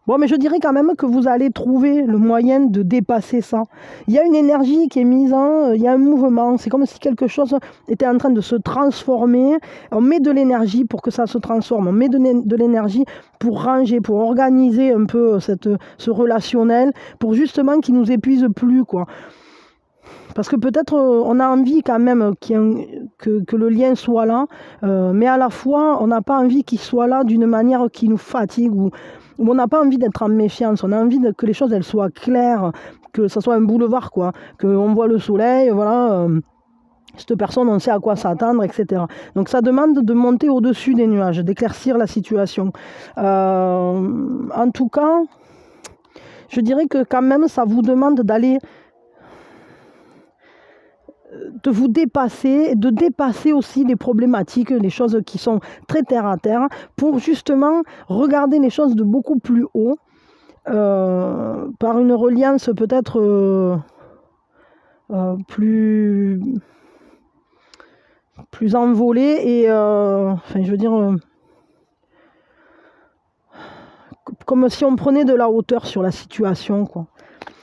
Bon, mais je dirais quand même que vous allez trouver le moyen de dépasser ça. Il y a une énergie qui est mise il y a un mouvement. C'est comme si quelque chose était en train de se transformer. On met de l'énergie pour que ça se transforme. On met de l'énergie pour ranger, pour organiser un peu ce relationnel, pour justement qu'il nous épuise plus, quoi. Parce que peut-être on a envie quand même que le lien soit là, mais à la fois on n'a pas envie qu'il soit là d'une manière qui nous fatigue ou on n'a pas envie d'être en méfiance, on a envie que les choses elles soient claires, que ce soit un boulevard, quoi, qu'on voit le soleil, voilà, cette personne on sait à quoi s'attendre, etc. Donc ça demande de monter au-dessus des nuages, d'éclaircir la situation. En tout cas, je dirais que quand même ça vous demande de vous dépasser, de dépasser aussi les problématiques, les choses qui sont très terre à terre, pour justement regarder les choses de beaucoup plus haut, par une reliance peut-être plus envolée et enfin je veux dire comme si on prenait de la hauteur sur la situation, quoi.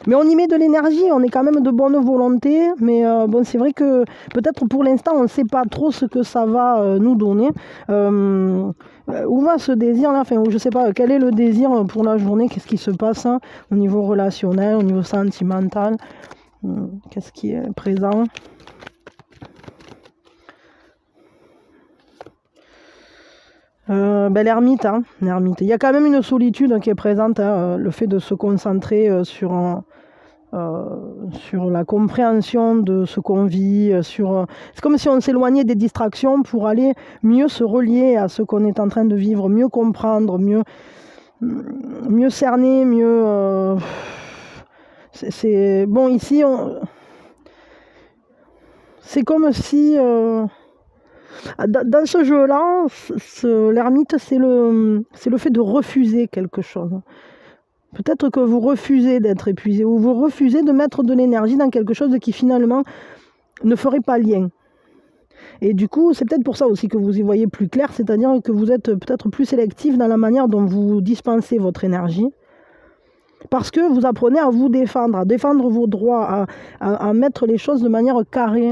Mais on y met de l'énergie, on est quand même de bonne volonté, mais bon, c'est vrai que peut-être pour l'instant, on ne sait pas trop ce que ça va nous donner. Où va ce désir-là? Enfin, je ne sais pas, quel est le désir pour la journée? Qu'est-ce qui se passe au niveau relationnel, au niveau sentimental? Qu'est-ce qui est présent? L'ermite, hein, l'ermite. Il y a quand même une solitude qui est présente, hein, le fait de se concentrer sur la compréhension de ce qu'on vit, c'est comme si on s'éloignait des distractions pour aller mieux se relier à ce qu'on est en train de vivre, mieux comprendre, mieux cerner, mieux... c'est bon, ici, c'est comme si... dans ce jeu-là, l'ermite, c'est le fait de refuser quelque chose. Peut-être que vous refusez d'être épuisé ou vous refusez de mettre de l'énergie dans quelque chose qui finalement ne ferait pas lien. Et du coup, c'est peut-être pour ça aussi que vous y voyez plus clair, c'est-à-dire que vous êtes peut-être plus sélectif dans la manière dont vous dispensez votre énergie. Parce que vous apprenez à vous défendre, à défendre vos droits, à mettre les choses de manière carrée.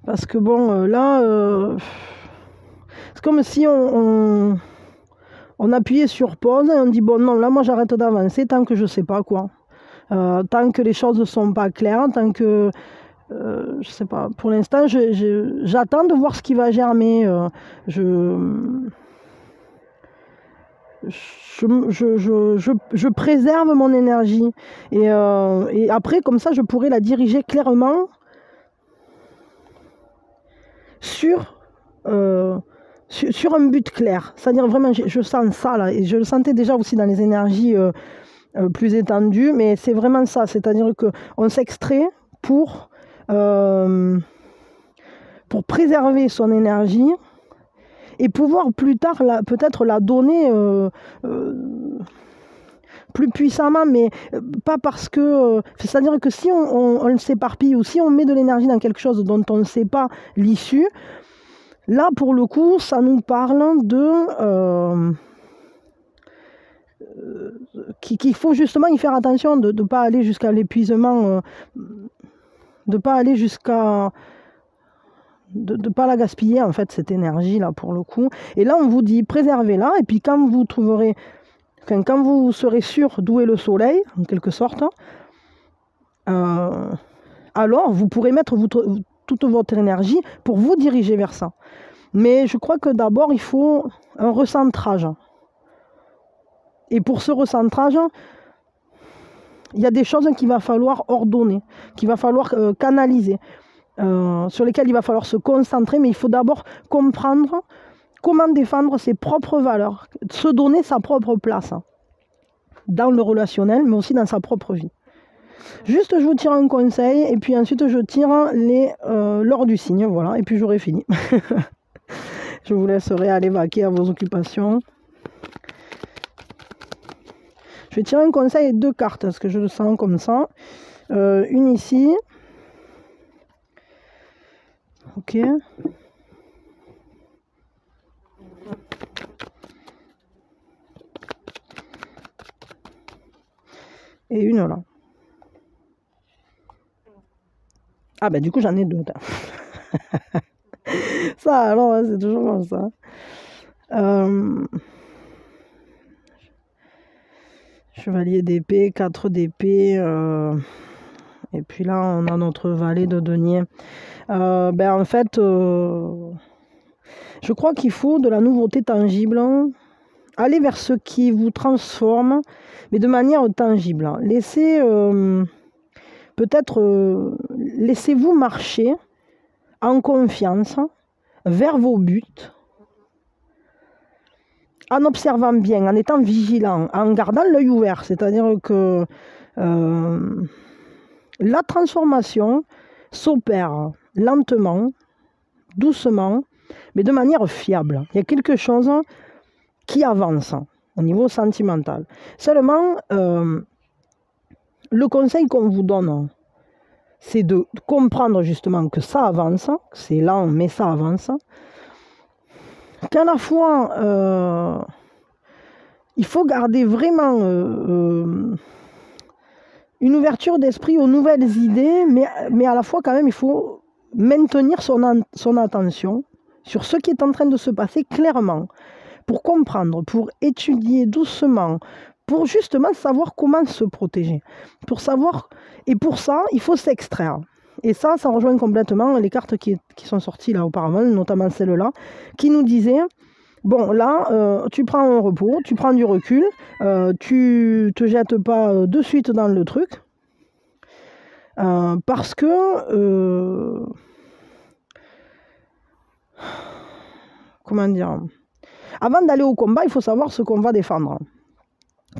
Parce que bon, là, c'est comme si on appuyait sur pause et on dit bon non, là moi j'arrête d'avancer tant que je sais pas quoi. Tant que les choses ne sont pas claires, tant que je sais pas, pour l'instant j'attends de voir ce qui va germer. Je préserve mon énergie et après comme ça je pourrais la diriger clairement sur un but clair. C'est-à-dire vraiment, je sens ça là, et je le sentais déjà aussi dans les énergies plus étendues, mais c'est vraiment ça. C'est-à-dire qu'on s'extrait pour préserver son énergie et pouvoir plus tard peut-être la donner plus puissamment, mais pas parce que... c'est-à-dire que si on s'éparpille ou si on met de l'énergie dans quelque chose dont on ne sait pas l'issue, là, pour le coup, ça nous parle qu'il faut justement y faire attention, de ne pas aller jusqu'à l'épuisement, de ne pas aller jusqu'à... de ne pas la gaspiller, en fait, cette énergie-là, pour le coup. Et là, on vous dit, préservez-la, et puis quand vous trouverez... quand vous serez sûr d'où est le soleil, en quelque sorte, alors vous pourrez mettre toute votre énergie pour vous diriger vers ça. Mais je crois que d'abord, il faut un recentrage. Et pour ce recentrage, il y a des choses qu'il va falloir ordonner, qu'il va falloir canaliser, sur lesquelles il va falloir se concentrer, mais il faut d'abord comprendre comment défendre ses propres valeurs, se donner sa propre place dans le relationnel, mais aussi dans sa propre vie. Juste, je vous tire un conseil, et puis ensuite, je tire l'heure du signe, voilà, et puis j'aurai fini. Je vous laisserai aller vaquer à vos occupations. Je vais tirer un conseil et 2 cartes, parce que je le sens comme ça. Une ici. Ok. Et une là. Ah ben du coup j'en ai 2. Ça alors c'est toujours comme ça. Chevalier d'épée, 4 d'épée. Et puis là on a notre valet de denier. En fait, je crois qu'il faut de la nouveauté tangible. Aller vers ce qui vous transforme, mais de manière tangible. Laissez... peut-être laissez-vous marcher en confiance vers vos buts, en observant bien, en étant vigilant, en gardant l'œil ouvert. C'est-à-dire que la transformation s'opère lentement, doucement, mais de manière fiable. Il y a quelque chose qui avance au niveau sentimental. Seulement, le conseil qu'on vous donne, c'est de comprendre justement que ça avance, que c'est lent, mais ça avance. Qu'à la fois, il faut garder vraiment une ouverture d'esprit aux nouvelles idées, mais à la fois quand même, il faut maintenir son attention sur ce qui est en train de se passer clairement, pour comprendre, pour étudier doucement, pour justement savoir comment se protéger. Pour savoir, et pour ça, il faut s'extraire. Et ça rejoint complètement les cartes qui sont sorties là auparavant, notamment celle-là, qui nous disait, bon là, tu prends un repos, tu prends du recul, tu te jettes pas de suite dans le truc, parce que, comment dire, avant d'aller au combat, il faut savoir ce qu'on va défendre.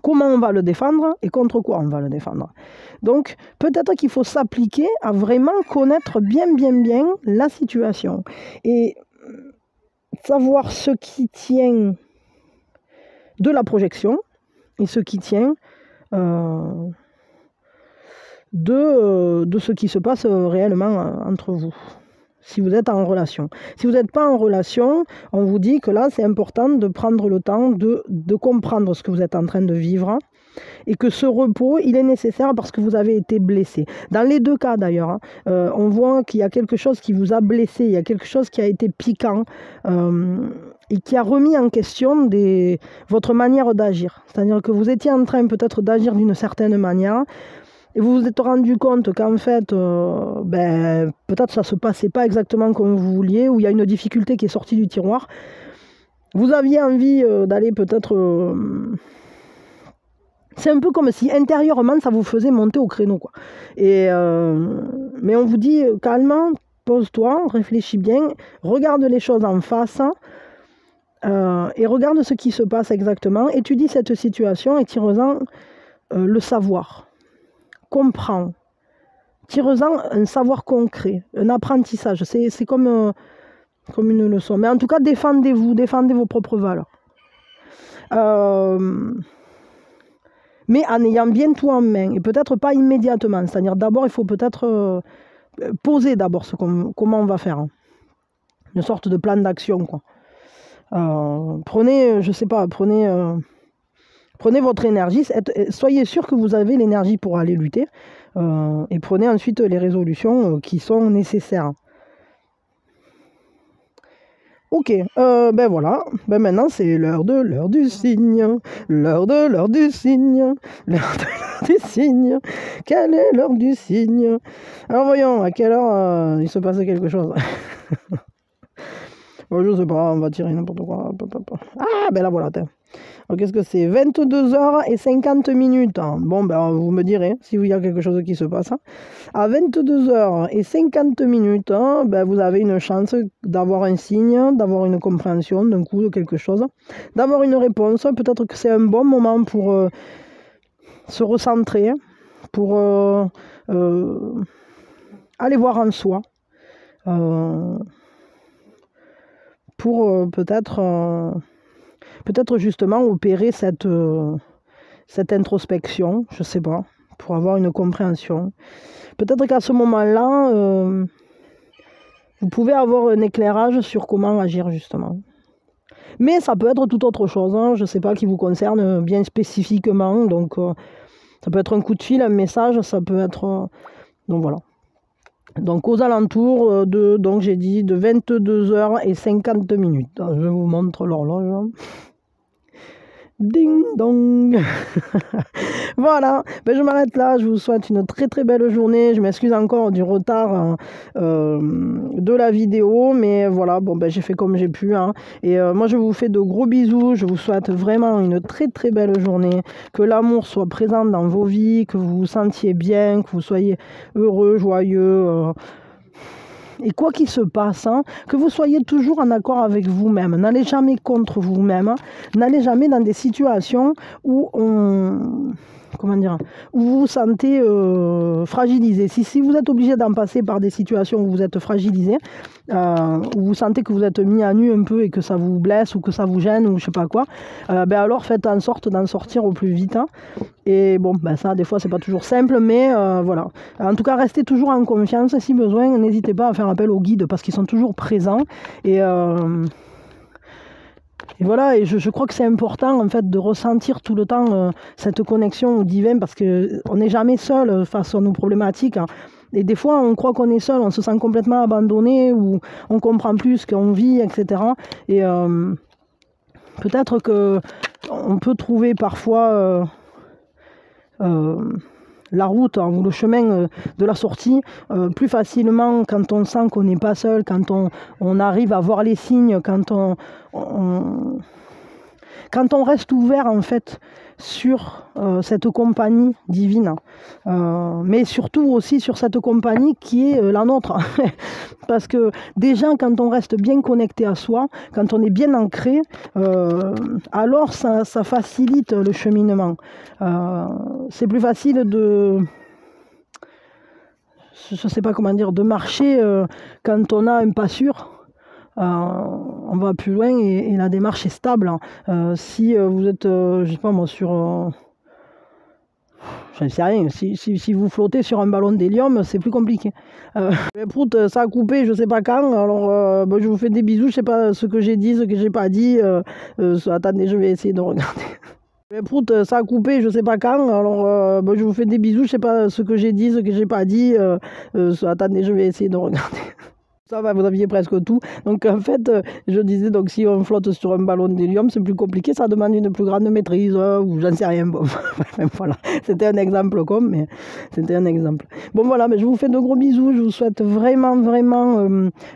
Comment on va le défendre et contre quoi on va le défendre. Donc, peut-être qu'il faut s'appliquer à vraiment connaître bien la situation. Et savoir ce qui tient de la projection et ce qui tient de ce qui se passe réellement entre vous. Si vous êtes en relation. Si vous n'êtes pas en relation, on vous dit que là, c'est important de prendre le temps de comprendre ce que vous êtes en train de vivre et que ce repos, il est nécessaire parce que vous avez été blessé. Dans les 2 cas d'ailleurs, on voit qu'il y a quelque chose qui vous a blessé, il y a quelque chose qui a été piquant et qui a remis en question votre manière d'agir. C'est-à-dire que vous étiez en train peut-être d'agir d'une certaine manière, et vous vous êtes rendu compte qu'en fait, peut-être ça ne se passait pas exactement comme vous vouliez, ou il y a une difficulté qui est sortie du tiroir. Vous aviez envie d'aller peut-être... c'est un peu comme si intérieurement, ça vous faisait monter au créneau, quoi. Mais on vous dit calmement, pose-toi, réfléchis bien, regarde les choses en face et regarde ce qui se passe exactement. Étudie cette situation et tire-en le savoir. Comprends. Tire-en un savoir concret, un apprentissage. C'est comme une leçon. Mais en tout cas, défendez-vous, défendez vos propres valeurs. Mais en ayant bien tout en main, et peut-être pas immédiatement. C'est-à-dire d'abord, il faut peut-être poser d'abord comment on va faire. Hein. Une sorte de plan d'action, quoi. Prenez, je sais pas, prenez votre énergie, soyez sûr que vous avez l'énergie pour aller lutter, et prenez ensuite les résolutions qui sont nécessaires. Ok, ben voilà, ben maintenant c'est l'heure du signe, l'heure du signe, l'heure du signe, quelle est l'heure du signe? Alors voyons, à quelle heure il se passe quelque chose? Je sais pas, on va tirer n'importe quoi. Ah, ben là voilà, alors, qu'est-ce que c'est? 22h50. Bon, ben vous me direz s'il y a quelque chose qui se passe. À 22h50, ben, vous avez une chance d'avoir un signe, d'avoir une compréhension d'un coup de quelque chose, d'avoir une réponse. Peut-être que c'est un bon moment pour se recentrer, pour aller voir en soi. Pour peut-être justement opérer cette introspection, je ne sais pas, pour avoir une compréhension. Peut-être qu'à ce moment-là, vous pouvez avoir un éclairage sur comment agir justement. Mais ça peut être tout autre chose, hein, je ne sais pas, qui vous concerne bien spécifiquement. Donc ça peut être un coup de fil, un message, ça peut être... donc voilà. Donc aux alentours donc j'ai dit de 22h50. Je vous montre l'horloge. Ding dong. Voilà, ben, je m'arrête là, je vous souhaite une très très belle journée. Je m'excuse encore du retard de la vidéo, mais voilà, bon ben j'ai fait comme j'ai pu. Hein. Et moi je vous fais de gros bisous, je vous souhaite vraiment une très très belle journée, que l'amour soit présent dans vos vies, que vous vous sentiez bien, que vous soyez heureux, joyeux. Et quoi qu'il se passe, hein, que vous soyez toujours en accord avec vous-même. N'allez jamais contre vous-même. Hein. N'allez jamais dans des situations où où vous vous sentez fragilisé. Si vous êtes obligé d'en passer par des situations où vous êtes fragilisé, où vous sentez que vous êtes mis à nu un peu et que ça vous blesse ou que ça vous gêne ou je sais pas quoi, ben alors faites en sorte d'en sortir au plus vite. Hein. Et bon, ben ça, des fois, c'est pas toujours simple, mais voilà. En tout cas, restez toujours en confiance. Si besoin, n'hésitez pas à faire appel aux guides parce qu'ils sont toujours présents. Et voilà, et je crois que c'est important en fait de ressentir tout le temps cette connexion au divin parce qu'on n'est jamais seul face à nos problématiques. Hein. Et des fois, on croit qu'on est seul, on se sent complètement abandonné ou on comprend plus ce qu'on vit, etc. Et peut-être qu'on peut trouver parfois la route ou le chemin de la sortie plus facilement quand on sent qu'on n'est pas seul, quand on arrive à voir les signes, quand on reste ouvert en fait sur cette compagnie divine, mais surtout aussi sur cette compagnie qui est la nôtre. Parce que déjà quand on reste bien connecté à soi, quand on est bien ancré, alors ça facilite le cheminement. C'est plus facile je sais pas comment dire, de marcher quand on a un pas sûr. On va plus loin et la démarche est stable. Si vous êtes, je sais pas moi, sur... j'en sais rien, si vous flottez sur un ballon d'hélium, c'est plus compliqué. Prout, ça a coupé, je sais pas quand, alors je vous fais des bisous, je sais pas ce que j'ai dit, ce que j'ai pas dit. Attendez, je vais essayer de regarder. Prout, ça a coupé, je sais pas quand, alors je vous fais des bisous, je sais pas ce que j'ai dit, ce que j'ai pas dit. Attendez, je vais essayer de regarder. Ça va, vous aviez presque tout. Donc en fait, je disais, donc si on flotte sur un ballon d'hélium, c'est plus compliqué, ça demande une plus grande maîtrise, ou j'en sais rien. Bon, voilà, c'était un exemple mais c'était un exemple. Bon voilà, mais je vous fais de gros bisous, je vous souhaite vraiment, vraiment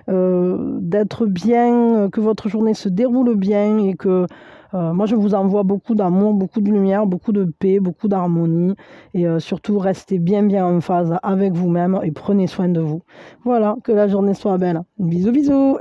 d'être bien, que votre journée se déroule bien et que Moi, je vous envoie beaucoup d'amour, beaucoup de lumière, beaucoup de paix, beaucoup d'harmonie. Et surtout, restez bien, bien en phase avec vous-même et prenez soin de vous. Voilà, que la journée soit belle. Bisous, bisous